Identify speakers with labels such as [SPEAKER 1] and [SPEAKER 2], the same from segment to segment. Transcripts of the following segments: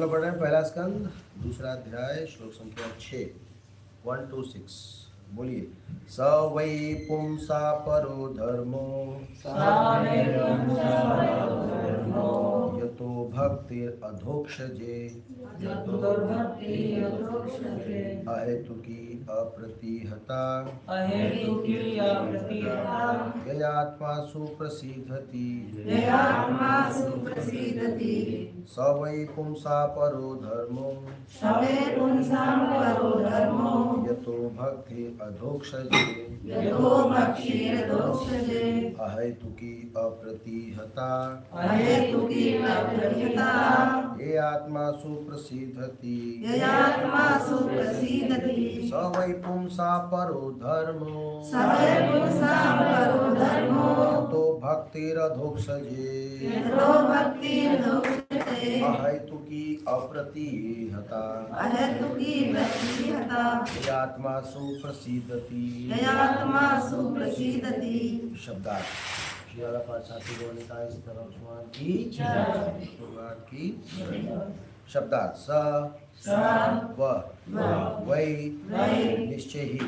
[SPEAKER 1] में पढ़ रहे हैं पहला स्कंद दूसरा अध्याय श्लोक संख्या 6 1 to 6। बोलिए। स वै पुंसा परो धर्मो यतो भक्तिर अधोक्षजे अहेतुकी अप्रतिहता ययात्मासु प्रसीदति स वै पुंसा परो धर्मो यतो भक्तिर अधोक्षजे अहेतुकी अप्रतिहता ये आत्मासु प्रसीदति स वै पुंसा परो धर्मो यतो भक्तिरधोक्षजे अहेतुकी अप्रतिहता ये आत्मासु प्रसीदति। शब्दार्थ श्रीवाला पाठशास्त्री गोनिका इस तरह की शब्दार्थ स व वै निश्चय ही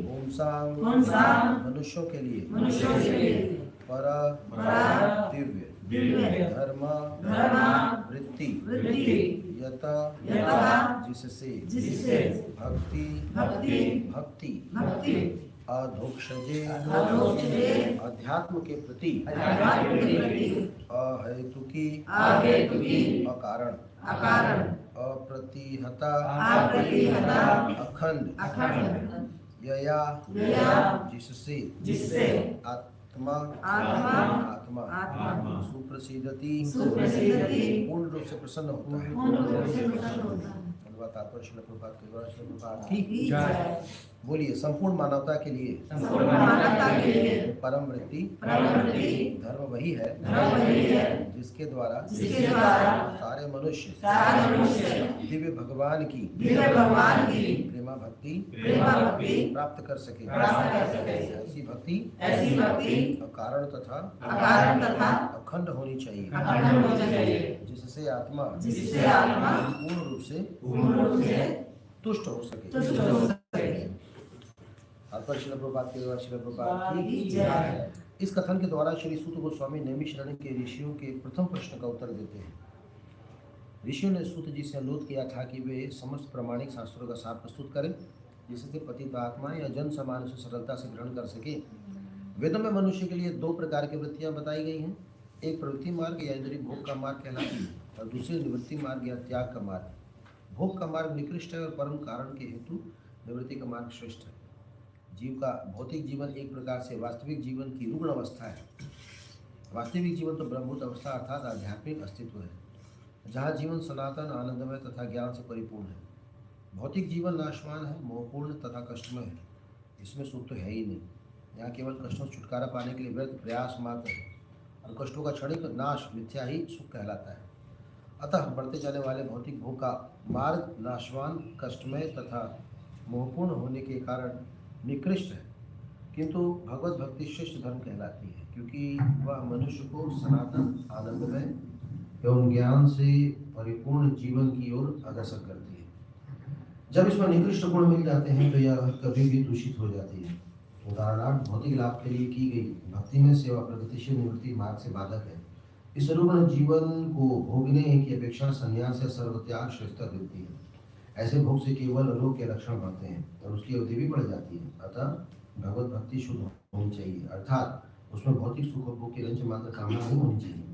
[SPEAKER 1] पुंसां मनुष्यों के लिए पर दिव्य धर्म वृत्ति यत जिससे भक्ति अधोक्षजे अध्यात्म के प्रति अहेतुकी अकारण अप्रतिहता अखंड यया जिससे आत्मा सुप्रसिद्धति पूर्ण रूप से प्रसन्न होता है। तात्पर्य श्रील प्रभुपाद की बोलिए। संपूर्ण मानवता के लिए परम वृत्ति धर्म वही है जिसके द्वारा सारे मनुष्य दिव्य भगवान की प्रेमा भक्ति प्राप्त कर सके। ऐसी भक्ति अकारण तथा अखंड होनी चाहिए जिससे आत्मा पूर्ण रूप से तुष्ट हो सके। श्रील प्रभुपाद की इस कथन के द्वारा श्री सूत गोस्वामी नैमिषारण्य के ऋषियों के प्रथम प्रश्न का उत्तर देते हैं। ऋषियों ने सूत जी से अनुरोध किया था कि वे समस्त प्रमाणिक शास्त्रों का सार प्रस्तुत करें जिससे पतित आत्मा या जन समान उसे सरलता से ग्रहण कर सके। वेदों में मनुष्य के लिए दो प्रकार की वृत्तियां बताई गई हैं। एक प्रवृत्ति मार्ग या इंद्रिय भोग का मार्ग कहलाती है और दूसरी निवृत्ति मार्ग या त्याग का मार्ग। भोग का मार्ग निकृष्ट है और परम कारण के हेतु निवृत्ति का मार्ग श्रेष्ठ है। जीव का भौतिक जीवन एक प्रकार से वास्तविक जीवन की रुग्ण अवस्था है। वास्तविक जीवन तो ब्रह्मभूत अवस्था अर्थात आध्यात्मिक अस्तित्व है, जहाँ जीवन सनातन आनंदमय तथा ज्ञान से परिपूर्ण है। भौतिक जीवन नाशवान है, मोहपूर्ण तथा कष्टमय है। इसमें सुख तो है ही नहीं। यहाँ केवल कष्टों से छुटकारा पाने के लिए व्यर्थ प्रयास मात्र है और कष्टों का क्षणिक नाश मिथ्या ही सुख कहलाता है। अतः बढ़ते जाने वाले भौतिक भोग का मार्ग नाशवान, कष्टमय तथा मोहपूर्ण होने के कारण निकृष्ट है, किंतु भगवत भक्ति श्रेष्ठ धर्म कहलाती है क्योंकि वह मनुष्य को सनातन आनंदमय एवं ज्ञान से परिपूर्ण जीवन की ओर अग्रसर करती है। जब इसमें निकृष्ट गुण मिल जाते हैं तो यह कभी भी दूषित हो जाती है। उदाहरणार्थ भौतिक लाभ के लिए की गई भक्ति में सेवा प्रगतिशील निवृत्ति मार्ग से बाधक है। इस रुग्ण जीवन को भोगने की अपेक्षा संन्यास या सर्वत्याग श्रेष्ठता देती है। ऐसे भोग से केवल रोग के लक्षण बढ़ते हैं और उसकी अवधि भी बढ़ जाती है। अतः भगवत भक्ति शुद्ध होनी चाहिए, अर्थात उसमें भौतिक सुख और भोग की रंच मात्र कामना नहीं होनी चाहिए।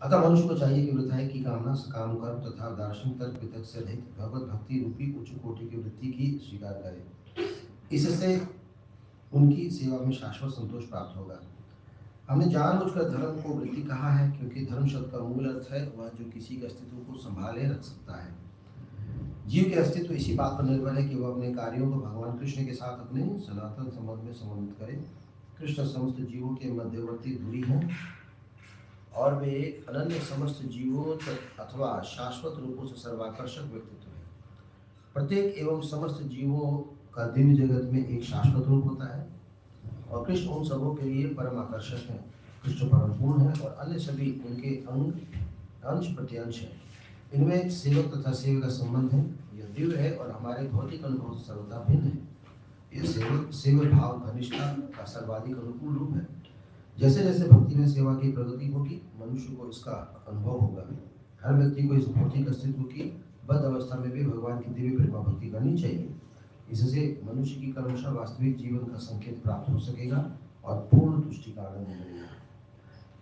[SPEAKER 1] अतः मनुष्य को चाहिए कि वृत्ति की कामना, सकाम कर्म तथा दार्शनिक तर्क वितर्क से रहित भगवत भक्ति रूपी उच्च कोटि की वृत्ति की स्वीकार करे। इससे उनकी सेवा में शाश्वत संतोष प्राप्त होगा। हमने जानबूझकर धर्म को वृत्ति कहा है क्योंकि धर्म शब्द का मूल अर्थ है वह जो किसी के अस्तित्व को संभाले रख सकता है। जीव के अस्तित्व इसी बात पर निर्भर है कि वह अपने कार्यों को भगवान कृष्ण के साथ अपने सनातन संबंध में समन्वित करे। कृष्ण समस्त जीवों के मध्यवर्ती धुरी हैं और वे अनन्य समस्त जीवों अथवा शाश्वत रूपों से सर्वाकर्षक व्यक्तित्व है। प्रत्येक एवं समस्त जीवों का दिव्य जगत में एक शाश्वत रूप होता है और कृष्ण उन सबों के लिए परम आकर्षक है। कृष्ण परम पूर्ण है और अन्य सभी उनके अंग अंश प्रत्यंश है। इनमें सेवक तथा सेवक का संबंध है, यह दिव्य है और हमारे भौतिक अनुभव से सर्वथा भिन्न है। यह सेवक भाव घनिष्ठता का सर्वाधिक अनुकूल रूप है। जैसे जैसे भक्ति में सेवा की प्रगति होगी, मनुष्य को इसका अनुभव होगा। हर व्यक्ति को इस भौतिक अस्तित्व की बद्ध अवस्था में भी भगवान की दिव्य प्रेमा भक्ति करनी चाहिए। इससे मनुष्य की क्रमशः वास्तविक जीवन का संकेत प्राप्त हो सकेगा और पूर्ण तुष्टि का आनंद मिलेगा।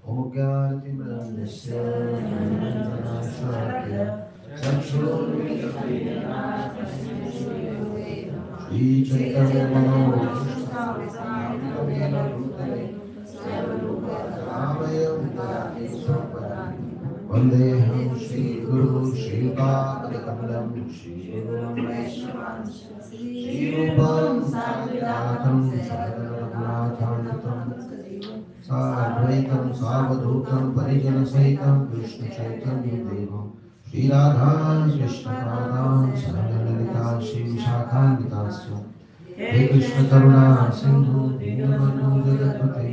[SPEAKER 1] ओम ज्ञानतिमिरान्धस्य ज्ञानाञ्जनशलाकया चक्षुरुन्मीलितं वन्देऽहं श्रीगुरु श्रीपादकमलं श्रीगुरुं वैष्णवांश श्रीरूपं साग्रजातं शरणरघुनाथान्वितं साद्वैतं सावधूतं परिजनसहितं कृष्णचैतन्यदेवं श्रीराधा कृष्णपादां सहगणललिता श्रीविशाखान्विताश्च हे कृष्ण करुणा सिंधु दीनबन्धु जगत्पते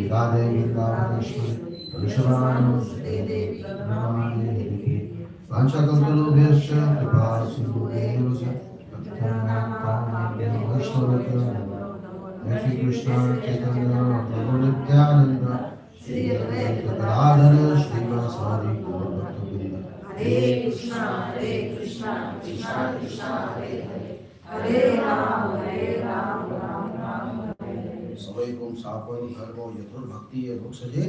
[SPEAKER 1] राधे वृंदावनेश्वरी ऋषभानुसुते देवी नमामि वाञ्छाकल्पतरुभ्यश्च कृपा सिन्धुभ्येव च पतितानां वैष्णवेभ्यो जय श्री कृष्ण चैतन्य प्रभु नित्यानंद श्री अद्वैत गदाधर श्रीवासादि गौरभक्तवृंद हरे कृष्णा कृष्णा कृष्णा हरे हरे हरे राम राम राम हरे। सवैकुम सापम धर्मो यथुर्भक्ति ये मोक्षजे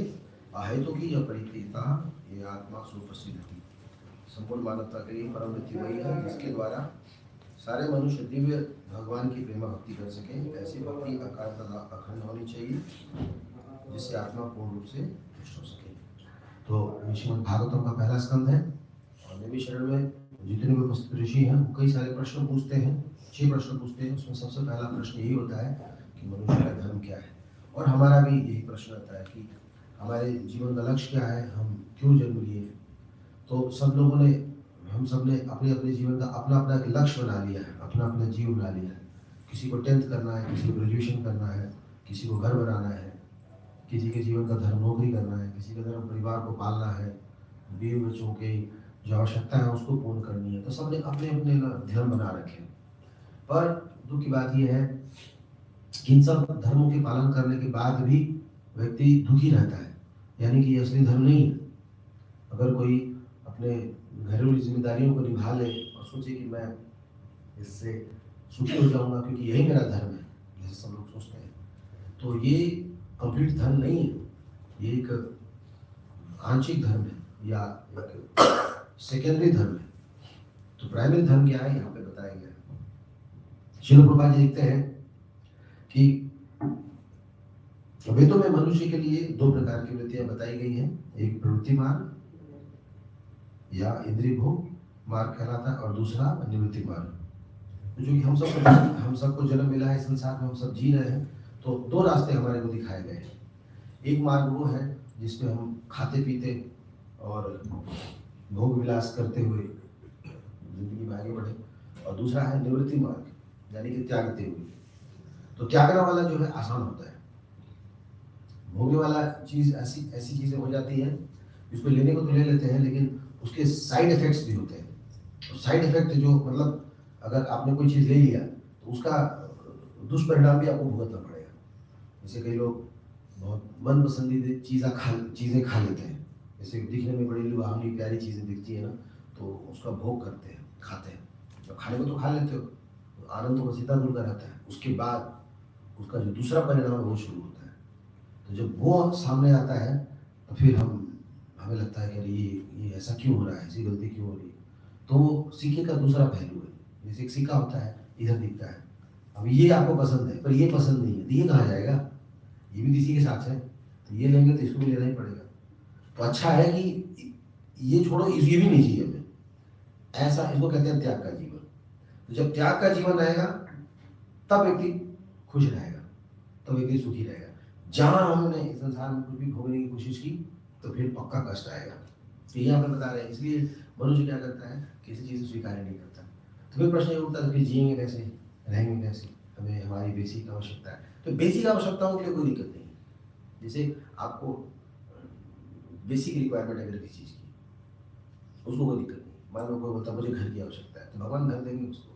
[SPEAKER 1] अहेतु की यह परित्रीता ये आत्मा सुप्रसिद्ध थी। संपूर्ण मानवता के लिए परम वृत्ति वही है जिसके द्वारा सारे मनुष्य दिव्य भगवान की प्रेमा भक्ति कर सकें। ऐसी भक्ति अकाल तथा अखंड होनी चाहिए जिससे आत्मा पूर्ण रूप से पुष्ट हो सके। तो श्रीमद् भागवतम का पहला स्कंद है और देवी शरण में जितने भी उपस्थित ऋषि हैं वो कई सारे प्रश्न पूछते हैं, 6 प्रश्न पूछते हैं। उसमें सबसे पहला प्रश्न यही होता है कि मनुष्य का धर्म क्या है। और हमारा भी यही प्रश्न आता है कि हमारे जीवन का लक्ष्य क्या है, हम क्यों जन्म लिए। तो हम सब ने अपने अपने जीवन का अपना अपना एक लक्ष्य बना लिया है, अपना अपना जीवन बना लिया है। किसी को 10th करना है, किसी को ग्रेजुएशन करना है, किसी को घर बनाना है, किसी के जीवन का धर्म नौकरी करना है, किसी का धर्म परिवार को पालना है, बीवी बच्चों की जो आवश्यकता है उसको पूर्ण करनी है। तो सबने अपने अपने धर्म बना रखे। पर दुख की बात यह है कि इन सब धर्मों के पालन करने के बाद भी व्यक्ति दुखी रहता है, यानी कि ये असली धर्म नहीं है। अगर कोई अपने घरेलू जिम्मेदारियों को निभा ले और सोचे कि मैं इससे सुखी हो जाऊंगा क्योंकि यही मेरा धर्म है, जैसे सब लोग सोचते हैं, तो ये कंप्लीट धर्म नहीं है, ये एक आंशिक धर्म है या एक सेकेंडरी धर्म है। तो प्राइमरी धर्म क्या है यहाँ पे बताया गया है। श्रील प्रभुपाद जी लिखते हैं कि वेदों में मनुष्य के लिए 2 प्रकार की वृत्तियां बताई गई हैं, एक प्रवृत्ति मार्ग या इंद्रिय भोग मार्ग कहलाता है और दूसरा निवृत्ति मार्ग। जो कि हम सबको जन्म मिला है संसार में, हम सब जी रहे हैं, तो 2 रास्ते हमारे को दिखाए गए हैं। एक मार्ग वो है जिसमें हम खाते पीते और भोग विलास करते हुए जिंदगी में आगे बढ़े, और दूसरा है निवृत्ति मार्ग यानी कि त्यागते हुए। तो त्यागने वाला जो है आसान होता है, भोगने वाला चीज ऐसी चीजें हो जाती है जिसको लेने को तो ले लेते हैं लेकिन उसके साइड इफेक्ट्स भी होते हैं। तो साइड इफेक्ट जो मतलब अगर आपने कोई चीज़ ले लिया तो उसका दुष्परिणाम भी आपको भुगतना पड़ेगा। जैसे कई लोग बहुत मनपसंदीदा चीज़ें खा लेते हैं, जैसे दिखने में बड़ी लुभावनी प्यारी चीज़ें दिखती है ना, तो उसका भोग करते हैं, खाते हैं। जब खाने को तो खा लेते हो, तो आनंद तो वसीता दूर का रहता है, उसके बाद उसका जो दूसरा परिणाम है वो शुरू होता है। तो जब वो सामने आता है तो फिर हमें लगता है कि ये ऐसा क्यों हो रहा है, ऐसी गलती क्यों हो रही है। तो सिक्के का दूसरा पहलू है, जैसे एक सिक्का होता है इधर दिखता है, अब ये आपको पसंद है पर ये पसंद नहीं है, तो ये कहाँ जाएगा, ये भी किसी के साथ है, तो ये लेंगे तो इसको भी लेना ही पड़ेगा। तो अच्छा है कि ये छोड़ो, ये भी नहीं चाहिए हमें, ऐसा इसको कहते हैं त्याग का जीवन। तो जब त्याग का जीवन रहेगा तब व्यक्ति खुश रहेगा, तब व्यक्ति सुखी रहेगा। जहाँ हमने इस संसार में कुछ भी भोगने की कोशिश की तो फिर पक्का कष्ट आएगा। तो ये हमें बता रहे हैं, इसलिए मनुष्य क्या करता है, किसी चीज़ को स्वीकार नहीं करता। तो फिर प्रश्न ये उठता है फिर जिएंगे कैसे, रहेंगे कैसे, हमें हमारी बेसिक आवश्यकता है। तो बेसिक आवश्यकताओं के लिए कोई दिक्कत नहीं है। जैसे आपको बेसिक रिक्वायरमेंट है किसी चीज़ की, उसको कोई दिक्कत नहीं। मान लो कोई बोलता मुझे घर की आवश्यकता है, तो भगवान घर देंगे उसको।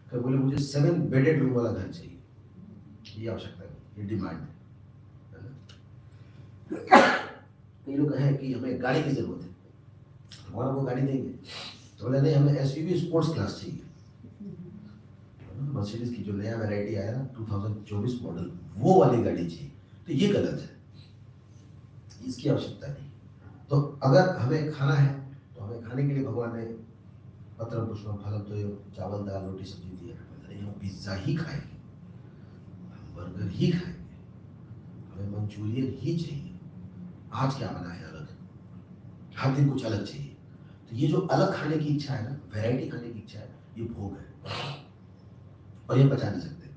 [SPEAKER 1] फिर बोले मुझे 7 बेडेड रूम वाला घर चाहिए, ये आवश्यकता है, ये डिमांड है ना। कई लोग कहें कि हमें गाड़ी की जरूरत है, तो भगवान को गाड़ी देंगे। तो बोले नहीं, हमें एसयूवी स्पोर्ट्स क्लास चाहिए। मर्सिडीज की जो नया वैरायटी आया ना 2024 मॉडल, वो वाली गाड़ी चाहिए, तो ये गलत है, इसकी आवश्यकता नहीं। तो अगर हमें खाना है तो हमें खाने के लिए भगवान ने पत्र पुष्प फल तो चावल दाल रोटी सब्जी दिया, नहीं हम पिज्ज़ा ही खाएंगे, हम बर्गर ही खाएंगे, हमें मंचूरियन ही चाहिए। आज क्या बना है अलग, हर दिन कुछ अलग चाहिए। तो ये जो अलग खाने की इच्छा है ना, वैरायटी खाने की इच्छा है, ये भोग है और ये बचा नहीं सकते।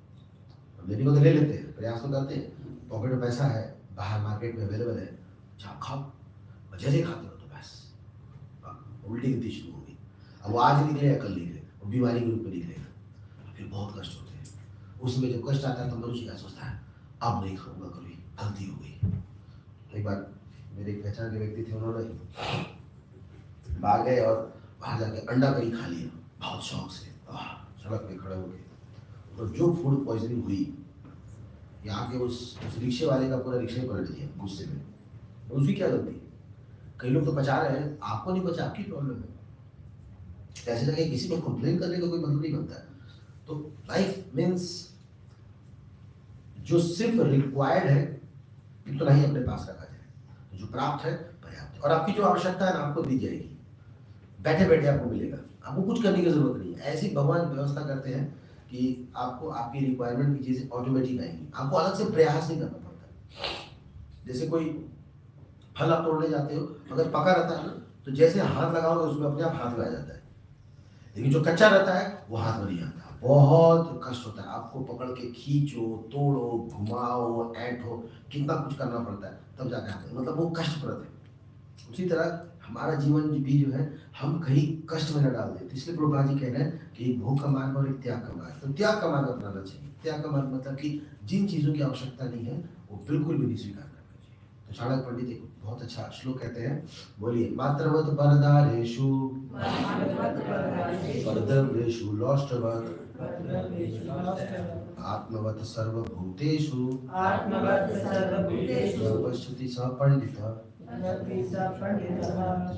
[SPEAKER 1] हम लेने को तो ले लेते हैं, प्रयास तो करते हैं, पॉकेट में पैसा है, बाहर मार्केट में अवेलेबल है, चाप खाओ, और जैसे खाते हो तो बस उल्टी गिनती शुरू होगी। अब वो आज निकले या कल निकले, वो बीमारी के रूप में निकलेगा, फिर बहुत कष्ट होते हैं। उसमें जब कष्ट आता है तो मनुष्य क्या सोचता है, अब नहीं खाऊंगा, कभी गलती हो गई। एक बार मेरे एक पहचान के व्यक्ति थे, उन्होंने बाहर गए और बाहर जाके अंडा करी खा लिया बहुत शौक से, सड़क पे खड़े हो गए, तो जो फूड पॉइजनिंग हुई, यहाँ के उस रिक्शे वाले का पूरा रिक्शा ही पलट दिया गुस्से में। उसकी क्या गलती है? कई लोग तो बचा रहे हैं, आपको नहीं बचा, आपकी प्रॉब्लम है। ऐसे जगह किसी को कंप्लेन करने का कोई मतलब नहीं बनता है। तो लाइफ मीन्स जो सिर्फ रिक्वायर्ड है इतना ही अपने पास रखा जाए, तो जो प्राप्त है पर्याप्त है, और आपकी जो आवश्यकता है ना आपको दी जाएगी, बैठे बैठे आपको मिलेगा, आपको कुछ करने की जरूरत नहीं है। ऐसी भगवान व्यवस्था करते हैं कि आपको आपकी रिक्वायरमेंट की चीजें ऑटोमेटिक आएंगी, आपको अलग से प्रयास नहीं करना पड़ता। जैसे कोई फल आप तोड़ने जाते हो, अगर पका रहता है ना तो जैसे हाथ लगाओगे उसमें अपने आप हाथ में आ जाता है, लेकिन जो कच्चा रहता है वो हाथ में नहीं आता, बहुत कष्ट होता है। आपको पकड़ के खींचो, तोड़ो, घुमाओ, ऐंठो, कितना कुछ करना पड़ता है तब जाके आते हैं, मतलब वो कष्टप्रद है। उसी तरह हमारा जीवन भी जो है हम कहीं कष्ट में न डाल देते। इसलिए प्रभुपाद जी कह रहे हैं कि एक भोग का मार्ग और एक त्याग का मार्ग, तो त्याग का मार्ग अपनाना चाहिए। त्याग का मार्ग मतलब कि जिन चीज़ों की आवश्यकता नहीं है वो बिल्कुल भी नहीं स्वीकार करना चाहिए। तो चाणक्य पंडित एक बहुत अच्छा श्लोक कहते हैं, बोलिए, मात्रवत परदारेषु परद्रव्येषु लोष्टवत् आत्मवत् सर्वभूतेषु सर्वश्रुति सपंडितः।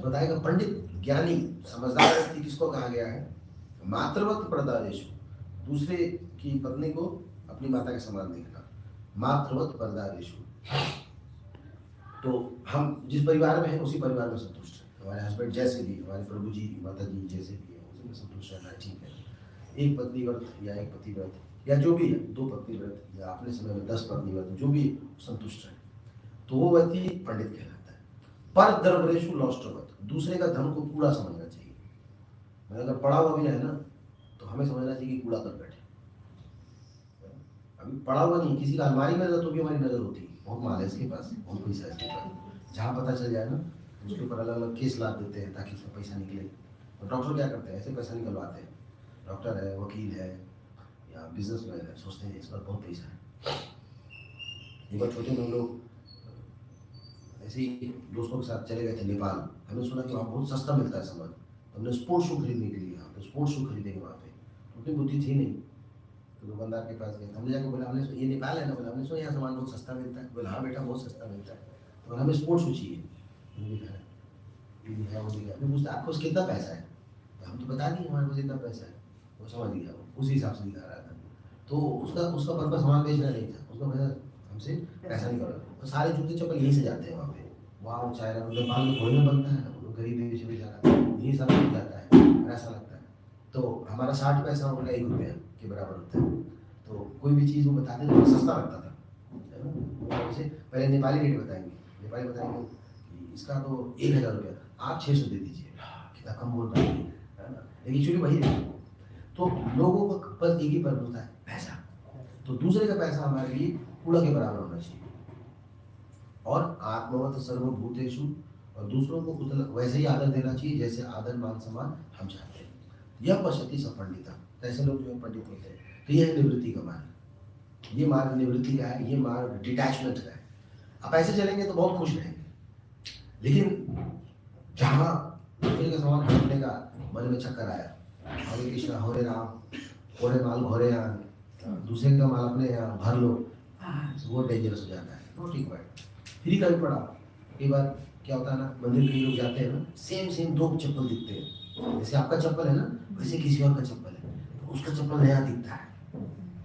[SPEAKER 1] बताएगा पंडित ज्ञानी समझदार व्यक्ति किसको कहा गया है? मातृवत परदारेषु, दूसरे की पत्नी को अपनी माता के समान देखना, मातृवत परदारेषु। तो हम जिस परिवार में हैं उसी परिवार में संतुष्ट हैं। हमारे हस्बैंड जैसे भी, हमारे प्रभु जी माता जी जैसे भी है उसी में संतुष्ट रहना है, ठीक है। एक पत्नी व्रत या एक पति व्रत या जो भी है, 2 पत्नी व्रत या अपने समय में 10 पत्नी व्रत, जो भी संतुष्ट है, तो वो व्यक्ति पंडित कहलाता है। पर द्रव्येषु लोष्टवत्, दूसरे का धन को कूड़ा समझना चाहिए। मैं अगर पड़ा हुआ भी है ना तो हमें समझना चाहिए कि कूड़ा कर बैठे, अभी पड़ा हुआ नहीं, किसी का अलमारी में तो भी हमारी नजर होती है, बहुत माल है इसके पास, बहुत पैसा है इसके पास, जहाँ पता चल जाए ना उसके ऊपर अलग अलग केस लाद देते हैं ताकि उसका पैसा निकले। और डॉक्टर क्या करते हैं, ऐसे पैसा निकलवाते हैं। डॉक्टर है, वकील है या बिजनेसमैन है, सोचते हैं इस पर बहुत पैसा है। एक बार छोटे में हम लोग ऐसे ही दोस्तों के साथ चले गए थे नेपाल। हमने सुना कि वहाँ बहुत सस्ता मिलता है सामान, तो हमने स्पोर्ट्स शू खरीदने के लिए, तो स्पोर्ट्स शू खरीदेंगे वहाँ पे, उतनी बुद्धि थी नहीं। तो दुकानदार के पास गए, हमने जाकर बोला, हमने ये नेपाल है ना, बोला हमने सुना यहाँ सामान बहुत सस्ता मिलता है। बोला हाँ बेटा बहुत सस्ता मिलता है। तो बोला हमें स्पोर्ट्स शू चाहिए, ये भी है वो भी है। पूछता आपके पास कितना पैसा है, तो हम तो बता दिए हमारे पास इतना पैसा है। वो समझ गया, उसी हिसाब से दिखा रहा था। तो उसका पर्पस सामान बेचना नहीं था, उसका पैसा हमसे पैसा नहीं कर रहा। तो सारे जूते चप्पल यहीं से जाते हैं वहाँ पे, वहाँ चाहे नेपाल में घोड़े में बनता है, वो गरीब देश में जा रहा है, यही सब मिल जाता है, ऐसा लगता है। तो हमारा 60 पैसा हो गया 1 रुपया के बराबर होता है। तो कोई भी चीज़ वो बताते तो सस्ता लगता था, जैसे पहले नेपाली रेट बताएंगे, नेपाली बताएंगे कि इसका तो 1000 रुपया, आप 600 दे दीजिए, कितना कम बोल पाएंगे, है ना, लेकिन एक्चुअली वही है। तो लोगों का बस एक ही पर्पस होता है, पैसा। तो दूसरे का पैसा हमारे लिए कूड़ा के बराबर होना चाहिए। और आत्मवत सर्वभूतेषु, और दूसरों को उतना वैसे ही आदर देना चाहिए जैसे आदर मान सम्मान हम चाहते हैं। यह पश्यति सपंडिता, ऐसे लोग जो है पंडित होते हैं। तो यह है निवृत्ति का मार्ग, ये मार्ग निवृत्ति का है, ये मार्ग डिटैचमेंट का है। आप ऐसे चलेंगे तो बहुत खुश रहेंगे, लेकिन जहाँ दूसरे का सामान हटने का मन में चक्कर आया, हरे कृष्णा हरे राम, थोड़े माल घोरे यहाँ, दूसरे का माल अपने यहाँ भर लो, वो डेंजरस हो जाता है। Not required. फिर कभी पड़ा कई बार क्या होता है ना, मंदिर कई लोग जाते हैं ना, सेम दो चप्पल दिखते हैं, जैसे आपका चप्पल है ना वैसे किसी और का चप्पल है, तो उसका चप्पल नया दिखता है,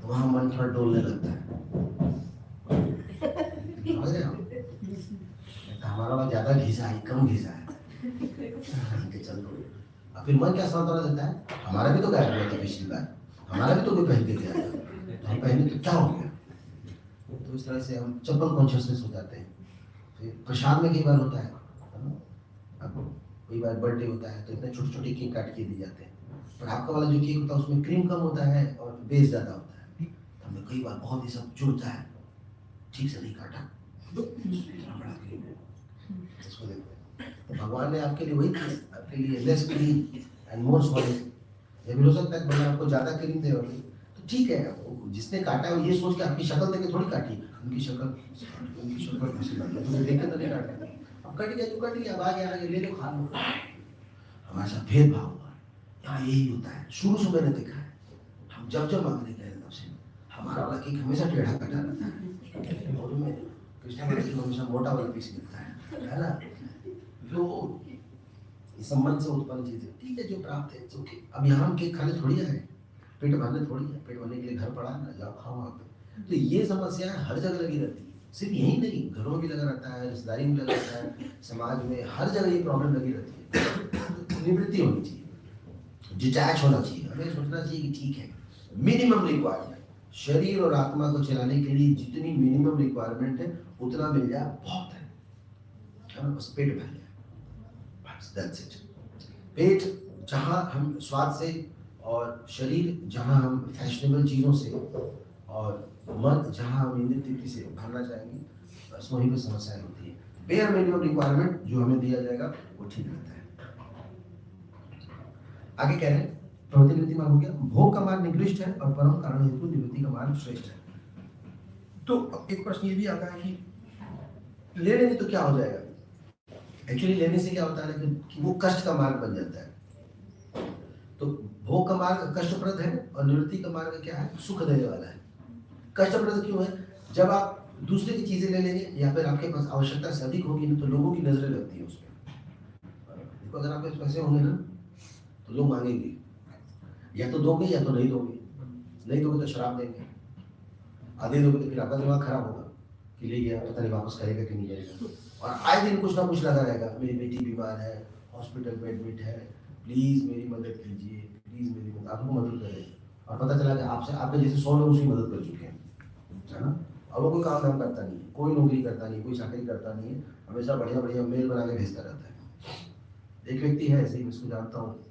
[SPEAKER 1] तो वहाँ मन थोड़ा डोलने लगता है। समझ रहे हो? हमारा वाला ज्यादा घिसा है, कम घिसा है, चल दो। अब फिर मन क्या सांत्वना देता है, हमारा भी तो गायब हुआ था पिछली बार, हमारा भी तो कोई पहन के गया था, तो हम पहने तो क्या हो गया। तो इस तरह से हम चप्पल कॉन्शियसनेस हो जाते हैं। फिर प्रसाद में कई बार होता है ना, अब कई बार बर्थडे होता है तो इतने छोटे छोटे केक काट के दिए जाते हैं, पर आपका वाला जो केक होता है उसमें क्रीम कम होता है और बेस ज़्यादा होता है। तो हमने कई बार बहुत ही सब चुड़ता है, ठीक से नहीं काटा, बड़ा क्रीम है, इसको देखते हैं। तो भगवान ने आपके लिए वही किया, आपके लिए less cream and more solid. ये भी हो सकता है कि भगवान आपको ज़्यादा क्रीम दे, तो ठीक है, जिसने काटा है वो ये सोच के आपकी शक्ल देख के थोड़ी काटी, उनकी शक्ल कैसी लगी है, तुम्हें देख के तो नहीं काटा। अब कट गया तो कट गया, अब आगे ले लो खा लो। हमारे साथ भेदभाव हुआ, यहाँ यही होता है, शुरू से मैंने देखा है। हम जब मांगने गए तब से हमारा वाला केक हमेशा टेढ़ा कटा रहता है, और में कृष्णा जी को हमेशा मोटा वाला पीस मिलता है ना। जो इस संबंध से उत्पन्न चीज है, ठीक है, जो प्राप्त है तो अब यहाँ हम केक खाने थोड़ी आए, पेट भरने थोड़ी है, पेट भरने के लिए घर पड़ा है ना, जाओ खाओ वहाँ पे। तो ये समस्या हर जगह लगी रहती है, सिर्फ यही नहीं, घरों में भी लगा रहता है, रिश्तेदारी में लगा रहता है, समाज में हर जगह ये प्रॉब्लम लगी रहती है। निवृत्ति होनी चाहिए, डिटैच होना चाहिए, हमें सोचना चाहिए कि ठीक है, मिनिमम रिक्वायरमेंट, शरीर और आत्मा को चलाने के लिए जितनी मिनिमम रिक्वायरमेंट है उतना मिल जाए बहुत है, बस पेट भर जाए, बस दैट्स इट। पेट जहाँ हम स्वाद से, और शरीर जहाँ हम फैशनेबल चीज़ों से, और मन जहाँ हम इंद्रिय तृप्ति से भरना चाहेंगे, बस वहीं पर समस्याएं होती है। बेयर मिनिमम रिक्वायरमेंट जो हमें दिया जाएगा वो ठीक रहता है। आगे कह रहे हैं प्रवृत्ति निवृत्ति मार्ग हो गया, भोग का मार्ग निकृष्ट है और परम कारण हेतु निवृत्ति का मार्ग श्रेष्ठ है। तो एक प्रश्न ये भी आता है कि ले लेंगे तो क्या हो जाएगा। एक्चुअली लेने से क्या होता है कि वो कष्ट का मार्ग बन जाता है। तो भोग का मार्ग कष्टप्रद है और निवृत्ति का मार्ग क्या है, सुख देने वाला है। कष्टप्रद क्यों है, जब आप दूसरे की चीजें ले लेंगे या फिर आपके पास आवश्यकता से अधिक होगी ना, तो लोगों की नजरें लगती है उसमें। देखो अगर आपके पास पैसे होंगे ना तो लोग मांगेंगे, या तो दोगे या तो नहीं दोगे, नहीं दोगे तो शराब देंगे, आधे दोगे तो फिर आपका दिमाग खराब होगा कि ले गया पता नहीं वापस करेगा कि नहीं करेगा, और आए दिन कुछ ना कुछ लगा रहेगा, मेरी बेटी बीमार है, हॉस्पिटल में एडमिट है, प्लीज मेरी मदद कीजिए, प्लीज मेरी मदद, आपको मदद करें, और पता चला कि आपसे आपके जैसे 100 लोग उसकी मदद कर चुके हैं, है ना। और वो कोई काम धाम करता नहीं है, कोई नौकरी करता नहीं, कोई चाकरी करता नहीं है, हमेशा बढ़िया बढ़िया मेल बना के भेजता रहता है। एक व्यक्ति है ऐसे ही, मैं उसको जानता हूँ,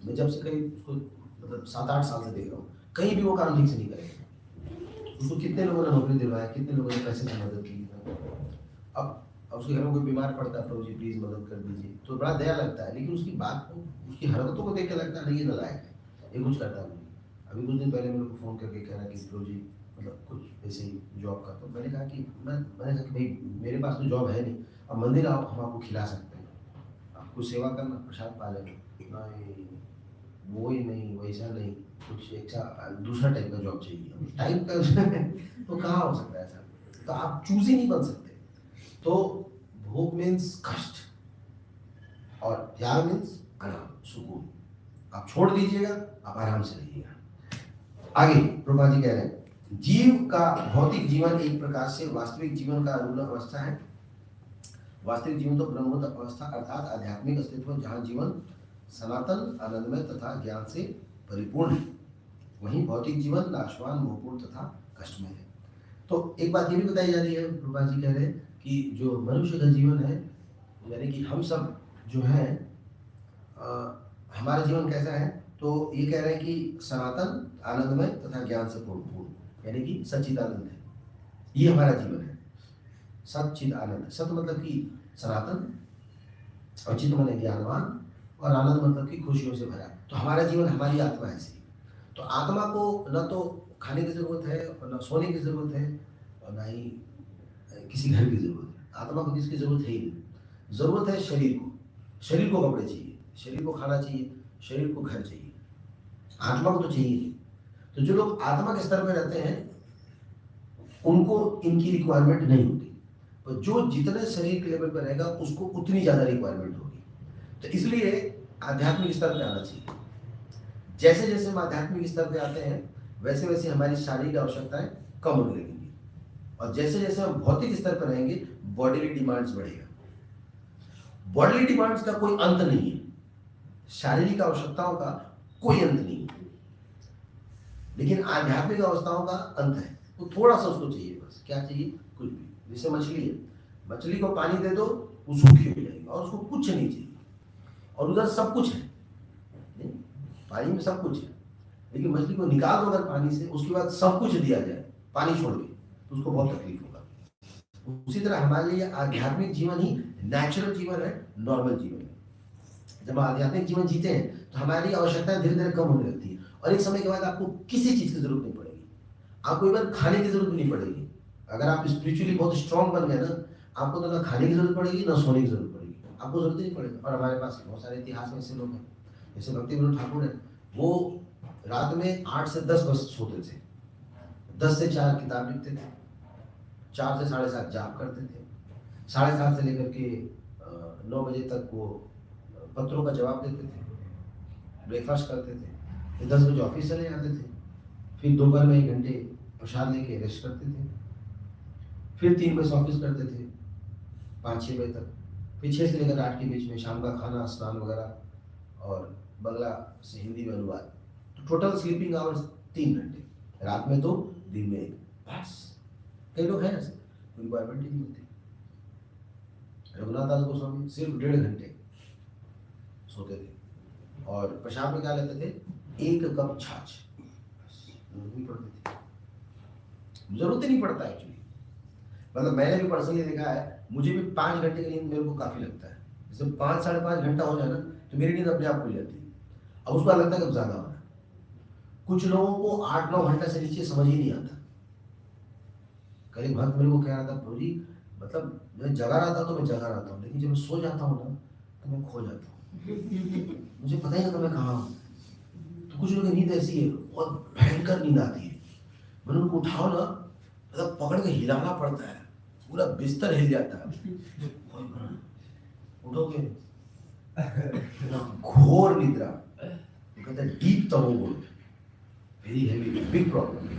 [SPEAKER 1] मैं जब से कहीं उसको मतलब 7-8 साल से देख रहा हूँ, कहीं भी वो काम ठीक से नहीं करेगा। उसको कितने लोगों ने नौकरी दिलवाया, कितने लोगों ने पैसे से मदद की, अब उसके घर में कोई बीमार पड़ता है, प्रभु जी प्लीज मदद कर दीजिए, तो बड़ा दया लगता है, लेकिन उसकी बात को, उसकी हरकतों को देख के लगता है नहीं ये नालायक है, ये कुछ करता नहीं। अभी कुछ दिन पहले मेरे को फ़ोन करके कह रहा कि प्रभु जी मतलब कुछ ऐसे ही जॉब का, तो मैंने कहा कि मैंने कहा कि भाई मेरे पास तो जॉब है नहीं, अब मंदिर आओ हम आपको खिला सकते हैं, आपको सेवा करना, प्रसाद पा लेंगे, नहीं वो ही नहीं, वैसा नहीं, कुछ अच्छा दूसरा टाइप का जॉब चाहिए, टाइप का तो कहाँ हो सकता है ऐसा, तो आप चूज ही नहीं बन सकते। तो भोग मीन्स कष्ट और त्याग मीन्स आराम, सुकून। आप छोड़ दीजिएगा, आप आराम से रहिएगा। आगे प्रभा जी कह रहे हैं जीव का भौतिक जीवन एक प्रकार से वास्तविक जीवन का अरूढ़ अवस्था है। वास्तविक जीवन तो ब्रह्मोत्तर अवस्था अर्थात आध्यात्मिक अस्तित्व, जहाँ जीवन सनातन आनंदमय तथा ज्ञान से परिपूर्ण है, वहीं भौतिक जीवन नाशवान मोहपूर्ण तथा कष्टमय है। तो एक बात ये भी बताई जा रही है, प्रभा जी कह रहे हैं कि जो मनुष्य का जीवन है, यानी कि हम सब जो है हमारा जीवन कैसा है, तो ये कह रहे हैं कि सनातन आनंदमय तथा ज्ञान से पूर्ण, यानी कि सच्चिदानंद है, ये हमारा जीवन है। सच्चिद आनंद, सत मतलब कि सनातन, और चित माने ज्ञानवान, और आनंद मतलब कि खुशियों से भरा। तो हमारा जीवन, हमारी आत्मा ऐसी। तो आत्मा को न तो खाने की जरूरत है, और ना सोने की जरूरत है, और ना ही किसी घर की जरूरत है। आत्मा को किसकी जरूरत है ही नहीं। जरूरत है शरीर को, शरीर को कपड़े चाहिए, शरीर को खाना चाहिए, शरीर को घर चाहिए, आत्मा को तो चाहिए नहीं। तो जो लोग आत्मा के स्तर पर रहते हैं उनको इनकी रिक्वायरमेंट नहीं होती, पर जो जितने शरीर के लेवल पर रहेगा उसको उतनी ज्यादा रिक्वायरमेंट होगी। तो इसलिए आध्यात्मिक स्तर पे आना चाहिए। जैसे जैसे हम आध्यात्मिक स्तर पे आते हैं वैसे वैसे हमारी शारीरिक आवश्यकताएं कम होने लगेंगी, और जैसे जैसे हम भौतिक स्तर पर रहेंगे बॉडीली डिमांड्स बढ़ेगा। बॉडीली डिमांड्स का कोई अंत नहीं है, शारीरिक आवश्यकताओं का कोई अंत नहीं है, लेकिन आध्यात्मिक अवस्थाओं का अंत है। तो थोड़ा सा उसको चाहिए, बस क्या चाहिए, कुछ भी। जैसे मछली है, मछली को पानी दे दो वो सूखी हो जाएगी और उसको कुछ नहीं चाहिए, और उधर सब कुछ है, नहीं? पानी में सब कुछ है, लेकिन मछली को निकाल दो अगर पानी से, उसके बाद सब कुछ दिया जाए पानी छोड़ के, तो उसको बहुत तकलीफ होगा। उसी तरह हमारे लिए आध्यात्मिक जीवन ही नेचुरल जीवन है, नॉर्मल जीवन है। जब आध्यात्मिक जीवन जीते हैं तो हमारी आवश्यकताएं धीरे धीरे कम होने लगती है, और एक समय के बाद आपको किसी चीज की जरूरत नहीं पड़ेगी, आपको एक बार खाने की जरूरत नहीं पड़ेगी। अगर आप स्पिरिचुअली बहुत स्ट्रांग बन गए ना, आपको तो ना खाने की जरूरत पड़ेगी ना सोने की जरूरत पड़ेगी, आपको जरूरत ही नहीं पड़ेगी। और हमारे पास बहुत सारे इतिहास में ऐसे लोग हैं, जैसे भक्ति विनोद ठाकुर है, वो रात में 8 से 10 बजे सोते थे, 10 से 4 किताब लिखते थे, 4 से 7:30 जाप करते थे, 7:30 से लेकर के 9 बजे तक वो पत्रों का जवाब देते थे, ब्रेकफास्ट करते थे, फिर 10 बजे ऑफिस चले जाते थे, फिर दोपहर में 1 घंटे प्रसाद लेके रेस्ट करते थे, फिर 3 बजे ऑफिस करते थे 5-6 बजे तक, फिर 6 से लेकर 8 के बीच में शाम का खाना, स्नान वगैरह, और बंगला से हिंदी में अनुवाद। तो टोटल स्लीपिंग आवर्स 3 घंटे, रात में 2, दिन में 1, बस। कई लोग हैं ऐसे, कोई रिक्वायरमेंट ही नहीं होती। रघुनाथ दास गोस्वामी सिर्फ 1.5 घंटे सोते थे, और पेशाब में क्या लेते थे, 1 कप छाछ, नहीं पड़ती थी, जरूरत ही नहीं पड़ता एक्चुअली। मतलब मैंने भी पर्सनली देखा है, मुझे भी 5 घंटे की नींद मेरे को काफी लगता है। जैसे 5-5.5 घंटा हो जाए ना तो मेरी नींद अपने आप खुल जाती है, अब उसको लगता है कि ज्यादा हो रहा है। कुछ लोगों को 8-9 घंटे से नीचे समझ ही नहीं आता। कल एक भक्त मेरे को कह रहा था, प्रभु जी मतलब मैं जगा रहता तो मैं जगा रहता हूँ, लेकिन जब मैं सो जाता हूँ ना तो मैं खो जाता हूँ, मुझे पता ही नहीं मैं कहाँ हूँ। तो कुछ लोगों की नींद ऐसी है, बहुत भयंकर नींद आती है, मैंने उनको उठाओ ना, मतलब पकड़ के हिलाना पड़ता है, पूरा बिस्तर हिल जाता है, उठोगे घोर निद्रा, कहते हैं डीप तमोगुण, वेरी हेवी, बिग प्रॉब्लम।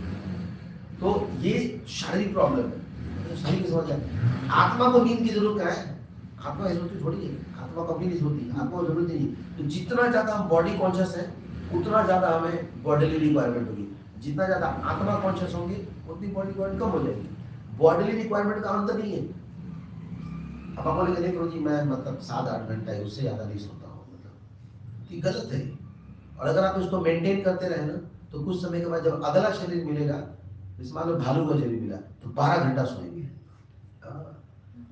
[SPEAKER 1] तो ये शारीरिक प्रॉब्लम है, तो शारीरिक समझ है। आत्मा को नींद की जरूरत क्या है, आत्मा की जरूरत थोड़ी है, आत्मा कभी नहीं सोती, आत्मा को जरूरत नहीं। तो जितना ज्यादा हम बॉडी कॉन्शियस है उतना ज्यादा हमें बॉडीली रिक्वायरमेंट होगी, जितना ज्यादा आत्मा कॉन्शियस होंगे उतनी बॉडी रिक्वायरमेंट कम हो जाएगी। बॉडीली रिक्वायरमेंट का अंत नहीं है। अब आप बोलेंगे नहीं जी मैं मतलब 7-8 घंटा है, उससे ज्यादा नहीं सोता हूँ, मतलब कि गलत है। और अगर आप इसको मेंटेन करते रहे ना तो कुछ समय के बाद जब अगला शरीर मिलेगा, जैसे मान लो भालू का शरीर मिला तो 12 घंटा सोएंगे,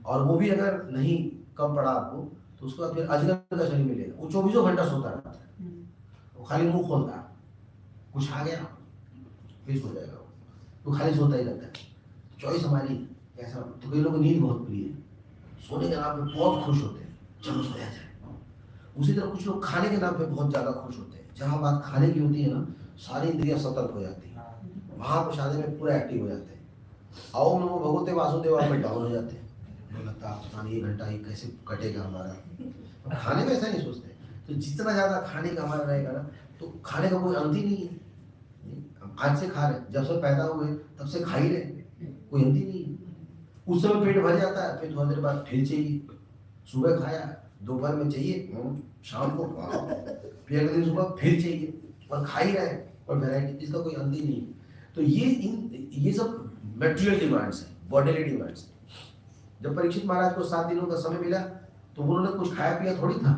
[SPEAKER 1] और वो भी अगर नहीं कम पड़ा आपको तो उसके बाद फिर अजगर का शरीर मिलेगा, वो 24 घंटा सोता रहता है, वो खाली मुंह खोलता है, कुछ आ गया फिर सो जाएगा, वो खाली सोता ही रहता है। चॉइस हमारी ऐसा। तो कई लोगों को नींद बहुत प्रिय है, सोने के नाम पे बहुत खुश होते हैं, चलो सोया जाए। उसी तरह कुछ लोग खाने के नाम पे बहुत ज्यादा खुश होते हैं, जहां बात खाने की होती है ना सारी इंद्रियां सतर्क हो जाती है, वहां प्रसाद में पूरा एक्टिव हो जाते हैं। आओ नमो भगवते वासुदेव में डाउन हो जाते हैं, लगता है पता नहीं 1 घंटा ही कैसे कटेगा हमारा। खाने में ऐसा नहीं सोचते। तो जितना ज्यादा खाने का हमारा रहेगा ना तो खाने का कोई अंत ही नहीं है। आज से खा रहे, जब से पैदा हुए तब से खा ही रहे, कोई अंत ही नहीं है। उस समय पेट भर जाता है, फिर थोड़ी देर बाद फिर चाहिए, सुबह खाया दोपहर में चाहिए, शाम को फिर अगले दिन सुबह फिर चाहिए, और खा ही रहे, और वैरायटी, इसका कोई अंत ही नहीं है। तो ये सब मेटेरियल डिमांड्स है, बॉडीली डिमांड्स है। जब परीक्षित महाराज को 7 दिनों का समय मिला तो उन्होंने कुछ खाया पिया थोड़ी था,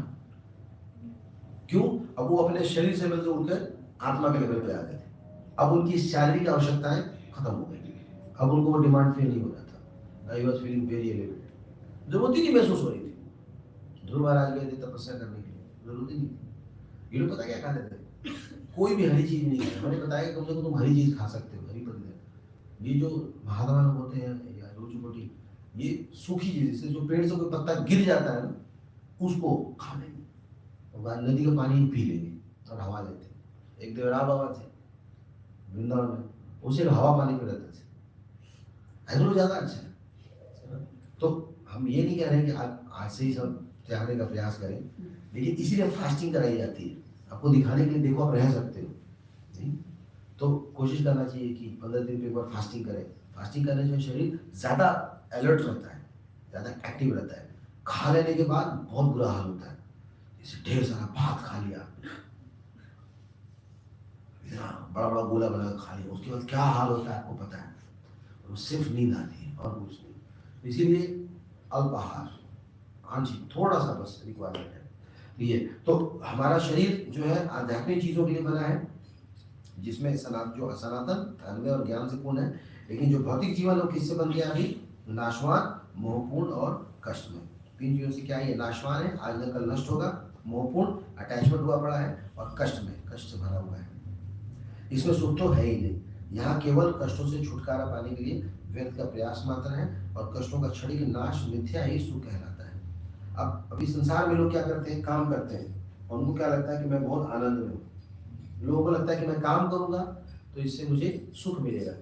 [SPEAKER 1] क्यों? अब वो अपने शरीर से लेवल से उठकर आत्मा के लेवल पे आ गए थे। अब उनकी शारीरिक आवश्यकताएं खत्म हो गई, अब उनको वो डिमांड फील नहीं हो रहा था। I was feeling very elevated, जरूरत ही नहीं महसूस हो रही थी। ध्रुव महाराज गए थे तपस्या करने के लिए, जरूरत ही नहीं थी। ये लोग पता क्या खाते थे, कोई भी हरी चीज नहीं है। मैंने बताया कि कम से कम तुम हरी चीज खा सकते हो, हरी पत्ते। ये जो महात्मा लोग होते हैं या रोटी बोटी, ये सूखी चीज, जैसे जो पेड़ से कोई पत्ता गिर जाता है ना, उसको खा लेंगे और नदी का पानी पी लेंगे और हवा लेते। एक देवरा बाबा थे वृंदावन में, उसे हवा पानी पे रहते थे, ऐसा लोग ज्यादा अच्छा है। तो हम ये नहीं कह रहे हैं कि आज से ही सब त्यागने का प्रयास करें, लेकिन इसीलिए फास्टिंग कराई जाती है, आपको दिखाने के लिए, देखो आप रह सकते हो नहीं। तो कोशिश करना चाहिए कि 15 दिन पे एक बार फास्टिंग करें। फास्टिंग करने से शरीर ज़्यादा अलर्ट रहता है, ज़्यादा एक्टिव रहता है। खा लेने के बाद बहुत बुरा हाल होता है, जैसे ढेर सारा भात खा लिया, बड़ा बड़ा गोला बना खा लिया, उसके बाद क्या हाल होता है आपको पता है। वो सिर्फ नींद आती है और कुछ नहीं। इसीलिए अल्पाहार, आंशिक थोड़ा सा बस रिक्वायरमेंट है ये। तो हमारा शरीर जो है आध्यात्मिक चीज़ों के लिए बना है, जिसमें सनातन अन्य और ज्ञान से पूर्ण है। लेकिन जो भौतिक जीवन वो किससे बन गया अभी? नाशवान, मोहपूर्ण और कष्ट में। 3 चीज़ों से क्या है? ये नाशवान है, आज न कल नष्ट होगा, मोहपूर्ण अटैचमेंट हुआ पड़ा है, और कष्ट में, कष्ट से भरा हुआ है। इसमें सुख तो है ही नहीं। यहाँ केवल कष्टों से छुटकारा पाने के लिए व्यर्थ का प्रयास मात्र है, और कष्टों का क्षणिक नाश मिथ्या ही सुख कहलाता है। अब अभी संसार में लोग क्या करते हैं? काम करते हैं, और उनको क्या लगता है कि मैं बहुत आनंद में हूँ। लोगों को लगता है कि मैं काम करूंगा तो इससे मुझे सुख मिलेगा।